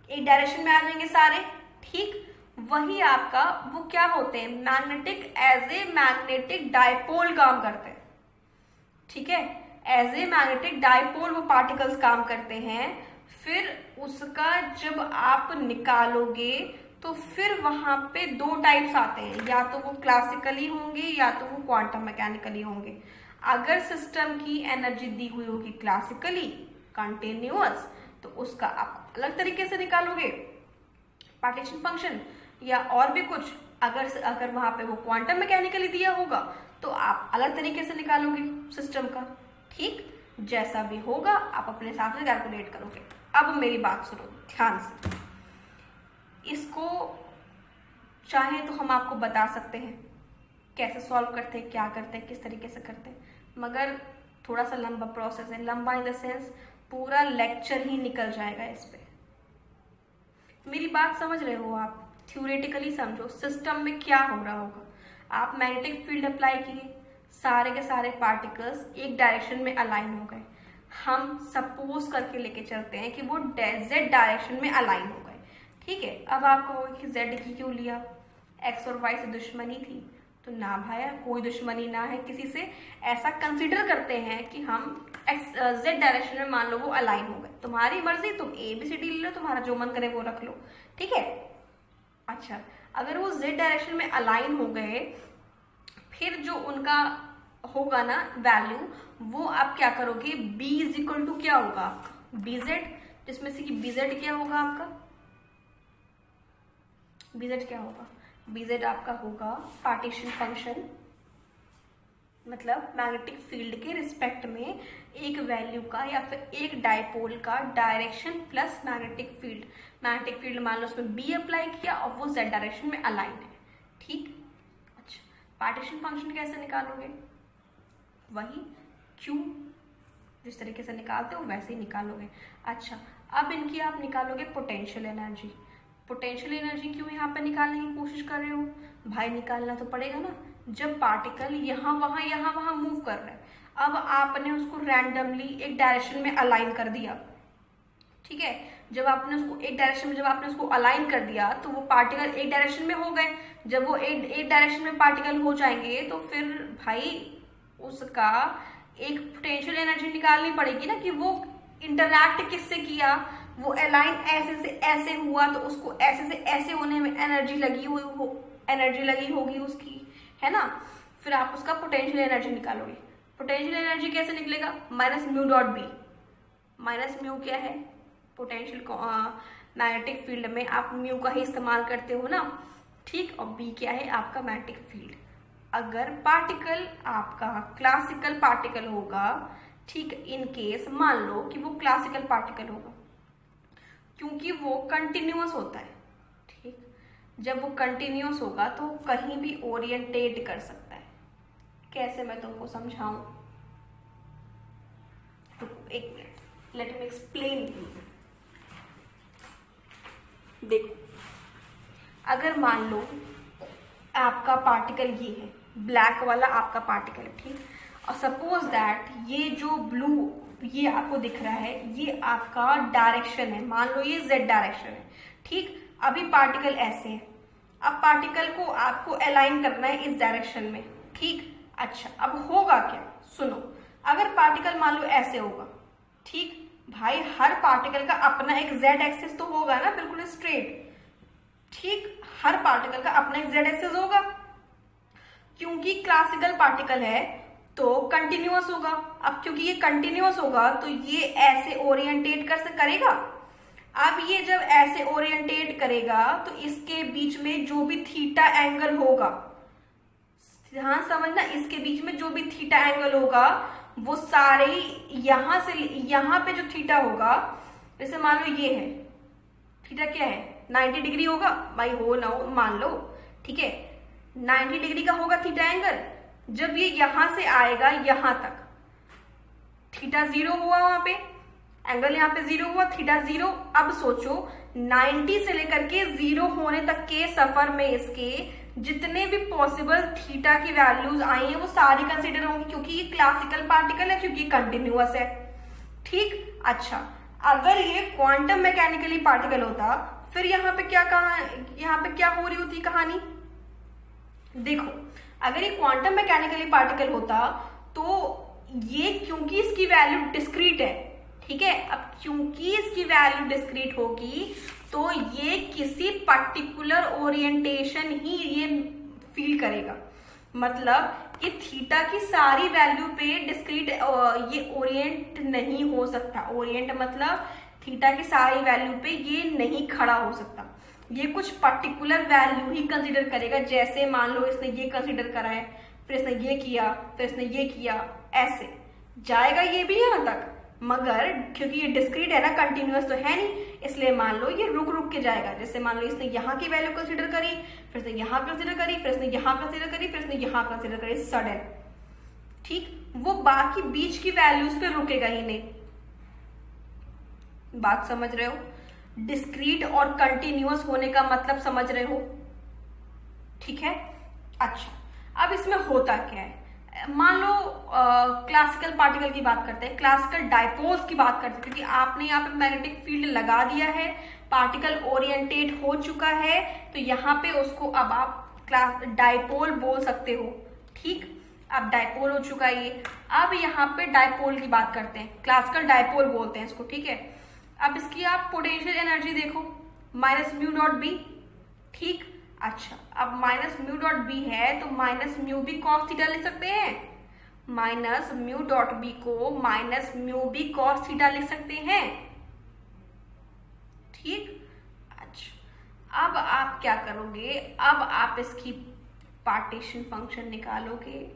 Speaker 1: एक डायरेक्शन में आ जाएंगे सारे, ठीक। वही आपका वो क्या होते हैं, magnetic, as a magnetic dipole काम करते हैं, ठीक है। एज ए मैग्नेटिक डायपोल वो पार्टिकल्स काम करते हैं। फिर उसका जब आप निकालोगे तो फिर वहां पे दो टाइप्स आते हैं, या तो वो क्लासिकली होंगे या तो वो क्वांटम मैकेनिकली होंगे। अगर सिस्टम की एनर्जी दी हुई होगी क्लासिकली कंटिन्यूअस, तो उसका आप अलग तरीके से निकालोगे पार्टीशन फंक्शन, या और भी कुछ। अगर वहां पे वो क्वांटम मैकेनिकली दिया होगा तो आप अलग तरीके से निकालोगे सिस्टम का, ठीक। जैसा भी होगा आप अपने हिसाब से कैलकुलेट करोगे। अब मेरी बात सुनो ध्यान से, इसको चाहे तो हम आपको बता सकते हैं कैसे सॉल्व करते हैं, क्या करते हैं, किस तरीके से करते हैं, मगर थोड़ा सा लंबा प्रोसेस है। लंबा इन द सेंस पूरा लेक्चर ही निकल जाएगा इस पे। मेरी बात समझ रहे हो आप? थ्योरेटिकली समझो सिस्टम में क्या हो रहा होगा। आप मैग्नेटिक फील्ड अप्लाई किए, सारे के सारे पार्टिकल्स एक डायरेक्शन में अलाइन हो गए। हम सपोज करके लेके चलते हैं कि वो जेड डायरेक्शन में अलाइन हो गए, ठीक है। अब आप कहोगे कि जेड की क्यों लिया, एक्स और वाई से दुश्मनी थी, तो ना भाया, कोई दुश्मनी ना है किसी से। ऐसा कंसिडर करते हैं कि हम जेड डायरेक्शन में मान लो वो अलाइन हो गए, तुम्हारी मर्जी, तुम ABCD ले लो, तुम्हारा जो मन करे वो रख लो, ठीक है। अच्छा, अगर वो जेड डायरेक्शन में अलाइन हो गए, फिर जो उनका होगा ना वैल्यू, वो आप क्या करोगे, B इज इक्वल टू क्या होगा आपका, BZ, जिसमें से कि BZ क्या होगा आपका, BZ क्या होगा, BZ आपका होगा पार्टीशन फंक्शन, मतलब मैग्नेटिक फील्ड के रिस्पेक्ट में एक वैल्यू का या फिर एक डायपोल का direction plus magnetic field. Magnetic field मान लो उसमें B अप्लाई किया और वो Z डायरेक्शन में अलाइन है, ठीक। अच्छा, पार्टीशन फंक्शन कैसे निकालोगे, वही Q जिस तरीके से निकालते हो वैसे ही निकालोगे। अच्छा, अब इनकी आप निकालोगे पोटेंशियल एनर्जी। पोटेंशियल एनर्जी क्यों यहाँ पे निकालने की कोशिश कर रहे हो भाई, निकालना तो पड़ेगा ना, जब पार्टिकल यहाँ वहां मूव कर रहा है। अब आपने उसको रैंडमली एक डायरेक्शन में अलाइन कर दिया, ठीक है। जब आपने उसको एक डायरेक्शन में, जब आपने उसको अलाइन कर दिया तो वो पार्टिकल एक डायरेक्शन में हो गए। जब वो एक डायरेक्शन में पार्टिकल हो जाएंगे तो फिर भाई उसका एक पोटेंशियल एनर्जी निकालनी पड़ेगी ना, कि वो इंटरैक्ट किससे किया, वो अलाइन ऐसे से ऐसे हुआ तो उसको ऐसे से ऐसे होने में एनर्जी लगी होगी उसकी, है ना। फिर आप उसका पोटेंशियल एनर्जी निकालोगे। पोटेंशियल एनर्जी कैसे निकलेगा, minus mu dot B. Minus mu क्या है, पोटेंशियल मैग्नेटिक फील्ड में आप म्यू का ही इस्तेमाल करते हो ना, ठीक। और बी क्या है आपका मैग्नेटिक फील्ड। अगर पार्टिकल आपका क्लासिकल पार्टिकल होगा, ठीक, इन केस मान लो कि वो क्लासिकल पार्टिकल होगा, क्योंकि वो कंटिन्यूअस होता है, ठीक। जब वो कंटिन्यूअस होगा तो कहीं भी ओरिएंटेट कर सकता है। कैसे मैं तुमको समझाऊं, तो एक मिनट, लेट मी एक्सप्लेन। देखो, अगर मान लो आपका पार्टिकल ये है, ब्लैक वाला आपका पार्टिकल है, ठीक। और सपोज दैट ये जो ब्लू ये आपको दिख रहा है, ये आपका डायरेक्शन है, मान लो ये Z डायरेक्शन है, ठीक। अभी पार्टिकल ऐसे है, अब पार्टिकल को आपको अलाइन करना है इस डायरेक्शन में, ठीक। अच्छा, अब होगा क्या, सुनो, अगर पार्टिकल मान लो ऐसे होगा, ठीक भाई, हर पार्टिकल का अपना एक Z एक्सिस तो होगा ना, बिल्कुल स्ट्रेट, ठीक। हर पार्टिकल का अपना एक Z एक्सिस होगा, क्योंकि क्लासिकल पार्टिकल है तो कंटिन्यूअस होगा। अब क्योंकि ये कंटिन्यूअस होगा तो ये ऐसे ओरिएंटेट करेगा। अब ये जब ऐसे ओरिएंटेट करेगा तो इसके बीच में जो भी थीटा एंगल होगा, ध्यान समझना, इसके बीच में जो भी थीटा एंगल होगा वो सारे यहां से यहां पे जो थीटा होगा, जैसे मान लो ये है, थीटा क्या है 90 डिग्री होगा भाई, हो ना हो मान लो, ठीक है। 90 डिग्री का होगा थीटा एंगल। जब ये यहां से आएगा यहां तक, थीटा 0 हुआ, वहां पे एंगल यहाँ पे 0 हुआ, थीटा 0। अब सोचो 90 से लेकर के 0 होने तक के सफर में इसके जितने भी पॉसिबल थीटा की वैल्यूज आई हैं वो सारी कंसीडर होंगी, क्योंकि ये क्लासिकल पार्टिकल है, क्योंकि कंटिन्यूअस है। ठीक, अच्छा, अगर ये क्वांटम मैकेनिकली पार्टिकल होता फिर यहाँ पे क्या कहा, यहाँ पे क्या हो रही होती कहानी। देखो, अगर ये क्वांटम मैकेनिकली पार्टिकल होता तो ये, क्योंकि इसकी वैल्यू डिस्क्रीट है, ठीक है, अब क्योंकि इसकी वैल्यू डिस्क्रीट होगी तो ये किसी पर्टिकुलर ओरिएंटेशन ही ये फील करेगा। मतलब ये थीटा की सारी वैल्यू पे डिस्क्रीट ये ओरिएंट नहीं हो सकता। ओरिएंट मतलब थीटा की सारी वैल्यू पे ये नहीं खड़ा हो सकता, ये कुछ पर्टिकुलर वैल्यू ही कंसीडर करेगा। जैसे मान लो इसने ये कंसीडर करा है, फिर इसने ये किया, फिर इसने ये किया, ऐसे जाएगा ये भी यहां तक, मगर क्योंकि ये डिस्क्रीट है ना, कंटिन्यूअस तो है नहीं, इसलिए मान लो ये रुक रुक के जाएगा। जैसे मान लो इसने यहाँ की वैल्यू कंसीडर करी, फिर इसने यहाँ कंसीडर करी, फिर इसने यहाँ कंसीडर करी, फिर इसने यहाँ कंसीडर करी, सडन, ठीक, वो बाकी बीच की वैल्यूज पे रुकेगा ही नहीं। बात समझ रहे हो? डिस्क्रीट और कंटिन्यूअस होने का मतलब समझ रहे हो? ठीक है, अच्छा, अब इसमें होता क्या है, मान लो क्लासिकल पार्टिकल की बात करते हैं, क्लासिकल डायपोल्स की बात करते हैं, क्योंकि आपने यहाँ पे मैग्नेटिक फील्ड लगा दिया है, पार्टिकल ओरिएंटेट हो चुका है, तो यहाँ पे उसको अब आप डायपोल बोल सकते हो। ठीक, अब डायपोल हो चुका है ये। अब यहाँ पे डायपोल की बात करते हैं, क्लासिकल डायपोल बोलते हैं इसको, ठीक है। अब इसकी आप पोटेंशियल एनर्जी देखो, माइनस म्यू डॉट बी, ठीक, अच्छा, अब माइनस म्यू डॉट बी है तो minus mu B cos theta लिख सकते हैं, माइनस म्यू डॉट बी को minus mu B cos theta लिख सकते हैं, ठीक, अच्छा। अब आप क्या करोगे, अब आप इसकी पार्टीशन फंक्शन निकालोगे,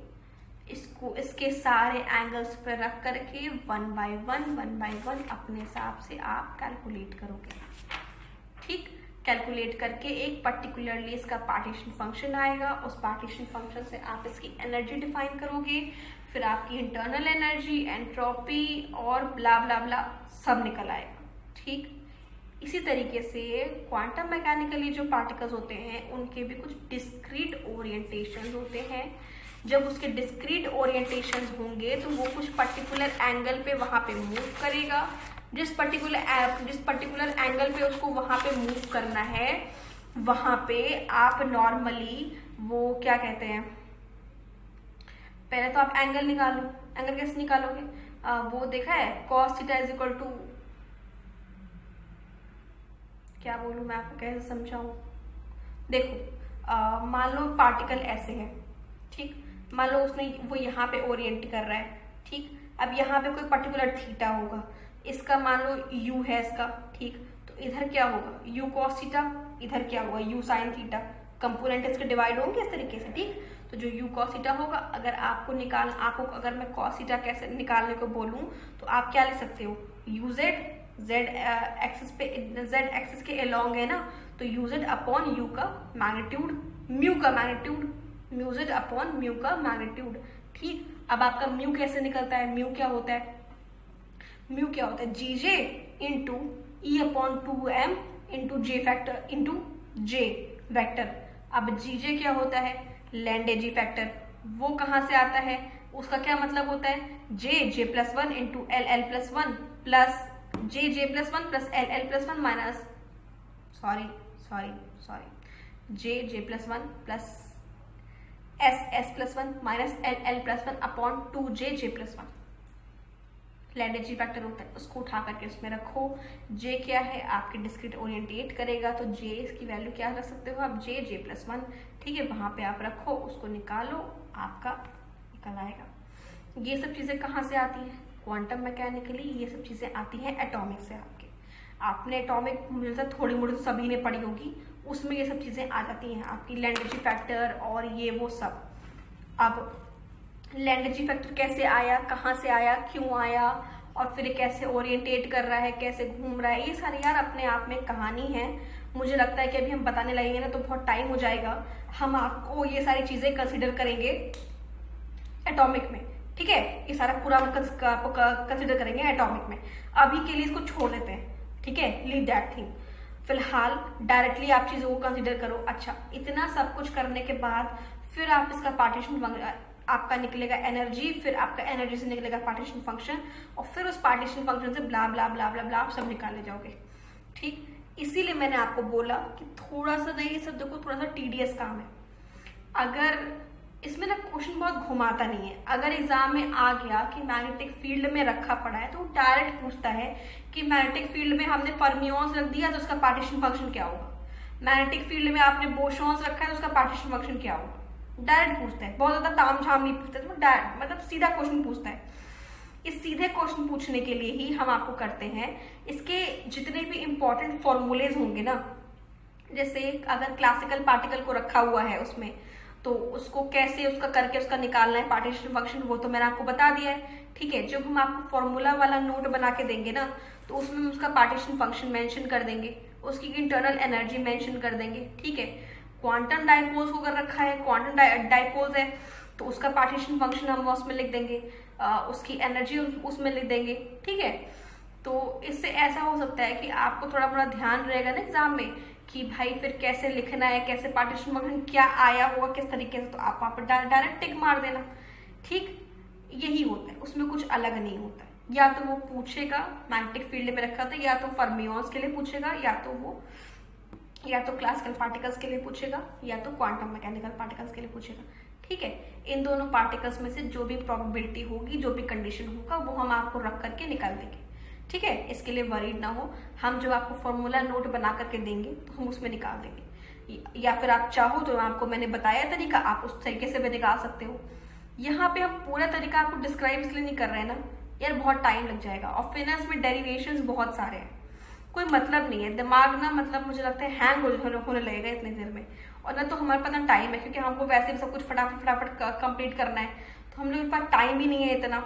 Speaker 1: इसको इसके सारे एंगल्स पर रख करके 1 बाय 1 अपने हिसाब से आप कैलकुलेट करोगे, ठीक, कैलकुलेट करके एक पर्टिकुलरली इसका पार्टीशन फंक्शन आएगा, उस पार्टीशन फंक्शन से आप इसकी एनर्जी डिफाइन करोगे, फिर आपकी इंटरनल एनर्जी, एंट्रोपी और ब्ला ब्ला ब्ला सब निकल आएगा, ठीक। इसी तरीके से क्वांटम मैकेनिकली जो पार्टिकल्स होते हैं उनके भी कुछ डिस्क्रीट ओरिएंटेशन होते हैं। जब उसके डिस्क्रीट ओरिएंटेशन होंगे तो वो कुछ पर्टिकुलर एंगल पे वहां पे मूव करेगा, जिस पर्टिकुलर एंगल पे उसको वहां पे मूव करना है, वहां पे आप नॉर्मली वो क्या कहते हैं, पहले तो आप एंगल निकालो। एंगल कैसे निकालोगे, वो देखा है, cos theta is equal to, क्या बोलूं मैं आपको, कैसे समझाऊं, देखो मान लो पार्टिकल ऐसे है, ठीक, मान लो उसने वो यहाँ पे ओरिएंट कर रहा है, ठीक, अब यहाँ पे कोई पर्टिकुलर थीटा होगा, इसका मान लो u है इसका, ठीक, तो इधर क्या होगा u cos थीटा, इधर क्या होगा u sin थीटा, कंपोनेंट इसके डिवाइड होंगे इस तरीके से, ठीक। तो जो u cos थीटा होगा, अगर आपको अगर मैं cos थीटा कैसे निकालने को बोलूं तो आप क्या लिख सकते हो, uz, z एक्सिस पे, z एक्सिस के अलोंग है ना, तो uz अपॉन u का मैग्नीट्यूड, म्यू का मैग्नीट्यूड, म्यूज अपॉन म्यू का मैग्नीट्यूड, ठीक। अब आपका म्यू कैसे निकलता है, म्यू क्या होता है, म्यू क्या होता है, g j into e upon 2m into j factor into j vector. अब जी जे क्या होता है, लैंडे जी फैक्टर, वो कहाँ से आता है, उसका क्या मतलब होता है, j plus 1 into l plus 1 plus j plus 1 plus l plus 1 minus sorry j plus 1 plus s plus 1 minus l plus 1 upon 2जे प्लस 1, लैंडे जी फैक्टर होता है, उसको उठा करके उसमें रखो। जे क्या है, आपके डिस्क्रीट ओरिएंटेट करेगा, तो जे इसकी वैल्यू क्या रख सकते हो आप, जे प्लस 1, ठीक है, वहां पे आप रखो, उसको निकालो, आपका निकल आएगा। ये सब चीजें कहाँ से आती हैं, क्वांटम मैकेनिकली ये सब चीजें आती हैं एटॉमिक से। आपने एटॉमिक मुझे थोड़ी मोड़ी तो सभी ने पढ़ी होगी, उसमें ये सब चीजें आ जाती हैं आपकी, लैंडे जी फैक्टर और ये वो सब। अब लैंडे जी फैक्टर कैसे आया, कहाँ से आया, क्यों आया, और फिर कैसे ओरिएंटेट कर रहा है, कैसे घूम रहा है, ये सारी यार अपने आप में कहानी है। मुझे लगता है कि अभी हम बताने लगेंगे ना तो बहुत टाइम हो जाएगा, हम आपको ये सारी चीजें कंसिडर करेंगे एटॉमिक में, ठीक है। ये सारा पूरा कंसिडर करेंगे एटॉमिक में। अभी के लिए इसको छोड़ देते हैं, ठीक है, लीव दैट थिंग। फिलहाल डायरेक्टली आप चीजों को कंसिडर करो। अच्छा, इतना सब कुछ करने के बाद फिर आप इसका पार्टीशन, आपका निकलेगा एनर्जी, फिर आपका एनर्जी से निकलेगा पार्टीशन फंक्शन, और फिर उस पार्टीशन फंक्शन से ब्ला ब्ला ब्ला ब्ला ब्ला आप सब निकाले जाओगे, ठीक। इसीलिए मैंने आपको बोला कि थोड़ा सा नहीं, ये सब देखो थोड़ा सा टीडियस काम है। अगर इसमें ना क्वेश्चन बहुत घुमाता नहीं है। अगर एग्जाम में आ गया कि मैग्नेटिक फील्ड में रखा पड़ा है तो डायरेक्ट पूछता है कि मैग्नेटिक फील्ड में हमने फर्मियंस रख दिया तो उसका पार्टीशन फंक्शन क्या होगा, मैग्नेटिक फील्ड में आपने बोसॉन्स रखा है तो उसका पार्टीशन फंक्शन क्या होगा। डायरेक्ट पूछता है, बहुत ज्यादा ताम झाम नहीं पूछता, तो डायरेक्ट मतलब सीधा क्वेश्चन पूछता है। इस सीधे क्वेश्चन पूछने के लिए ही हम आपको करते हैं इसके जितने भी इंपॉर्टेंट फॉर्मूलेज होंगे ना, जैसे अगर क्लासिकल पार्टिकल को रखा हुआ है उसमें, तो उसको कैसे उसका करके उसका निकालना है पार्टीशन फंक्शन, वो तो मैंने आपको बता दिया है, ठीक है। जब हम आपको फॉर्मूला वाला नोट बना के देंगे ना, तो उसमें हम उसका पार्टीशन फंक्शन मेंशन कर देंगे, उसकी इंटरनल एनर्जी मेंशन कर देंगे, ठीक है। क्वांटम डाइपोल्स को अगर रखा है, क्वांटम डाइपोल्स है तो उसका पार्टीशन फंक्शन हम उसमें लिख देंगे, उसकी एनर्जी उसमें लिख देंगे, ठीक है। तो इससे ऐसा हो सकता है कि आपको थोड़ा बड़ा ध्यान रहेगा ना एग्जाम में कि भाई फिर कैसे लिखना है, कैसे पार्टीशन फंक्शन क्या आया होगा किस तरीके से, तो आप वहां पर डायरेक्ट टिक मार देना, ठीक। यही होता है, उसमें कुछ अलग नहीं होता है। या तो वो पूछेगा मैग्नेटिक फील्ड में रखा था, या तो फर्मियंस के लिए पूछेगा, या तो क्लासिकल पार्टिकल्स के लिए पूछेगा, या तो क्वांटम मैकेनिकल पार्टिकल्स के लिए पूछेगा, ठीक है। इन दोनों पार्टिकल्स में से जो भी प्रोबेबिलिटी होगी, जो भी कंडीशन होगा, वो हम आपको रख करके निकाल देंगे, ठीक है। इसके लिए वरीड ना हो, हम जो आपको फॉर्मूला नोट बना करके देंगे तो हम उसमें निकाल देंगे, या फिर आप चाहो तो आपको मैंने बताया तरीका, आप उस तरीके से भी निकाल सकते हो। यहाँ पे हम पूरा तरीका आपको डिस्क्राइब इसलिए नहीं कर रहे हैं ना यार, बहुत टाइम लग जाएगा, और फिनेंस में डेरिवेशंस बहुत सारे हैं, कोई मतलब नहीं है। दिमाग ना मतलब मुझे लगता है हैंग होने लगेगा इतने देर में, और ना तो हमारे पास ना टाइम है, क्योंकि हमको वैसे भी सब कुछ फटाफट कंप्लीट करना है, तो हम लोग के पास टाइम ही नहीं है इतना।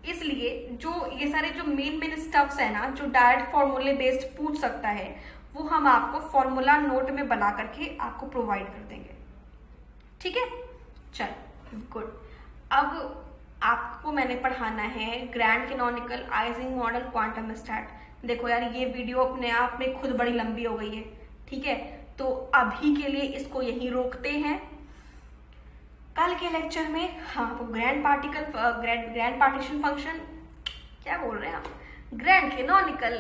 Speaker 1: इसलिए जो ये सारे जो मेन स्टफ्स है ना, जो डायरेक्ट फॉर्मूले बेस्ड पूछ सकता है, वो हम आपको फॉर्मूला नोट में बना करके आपको प्रोवाइड कर देंगे, ठीक है। चल गुड। अब आपको मैंने पढ़ाना है grand canonical, Ising model, quantum stat. देखो यार, ये वीडियो अपने आप में खुद बड़ी लंबी हो गई है, ठीक है। तो अभी के लिए इसको यहीं रोकते हैं। कल के लेक्चर में हाँ वो ग्रैंड पार्टीशन फंक्शन, क्या बोल रहे हैं आप, ग्रैंड कैनोनिकल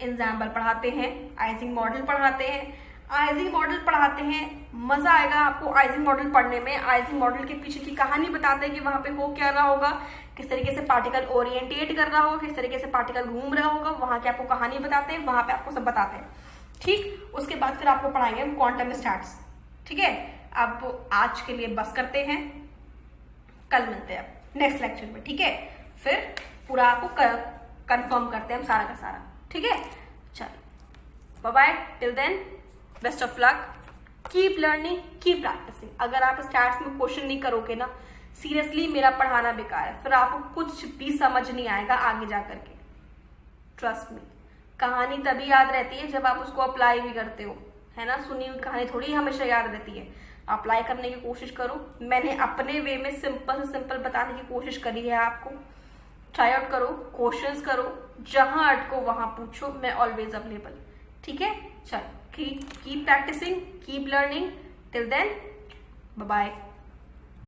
Speaker 1: एग्जाम्पल पढ़ाते हैं, आइजिंग मॉडल पढ़ाते हैं। आइजिंग मॉडल पढ़ाते हैं, मजा आएगा आपको आइजिंग मॉडल पढ़ने में। आइजिंग मॉडल के पीछे की कहानी बताते हैं कि वहां पे हो क्या रहा होगा, किस तरीके से पार्टिकल ओरिएंटेट कर रहा होगा, किस तरीके से पार्टिकल घूम रहा होगा, वहां की आपको कहानी बताते हैं, वहां पे आपको सब बताते हैं, ठीक। उसके बाद फिर आपको पढ़ाएंगे हम क्वांटम स्टैट्स, ठीक है। अब आज के लिए बस करते हैं, कल मिलते हैं नेक्स्ट लेक्चर में, ठीक है। फिर पूरा आपको कंफर्म करते हैं हम सारा का सारा, ठीक है। चलो bye bye, till then best of luck, keep learning, keep practising. अगर आप स्टैट्स में क्वेश्चन नहीं करोगे ना, सीरियसली मेरा पढ़ाना बेकार है, फिर आपको कुछ भी समझ नहीं आएगा आगे जा करके, ट्रस्ट मी। कहानी तभी याद रहती है जब आप उसको अप्लाई भी करते हो, है ना। सुनी हुई कहानी थोड़ी हमेशा याद रहती है, अप्लाई करने की कोशिश करो। मैंने अपने वे में सिंपल से सिंपल बताने की कोशिश करी है आपको। ट्राई आउट करो, क्वेश्चंस करो, जहां अटको वहां पूछो, मैं ऑलवेज अवेलेबल, ठीक है। चलो keep practising, keep learning, till then bye bye.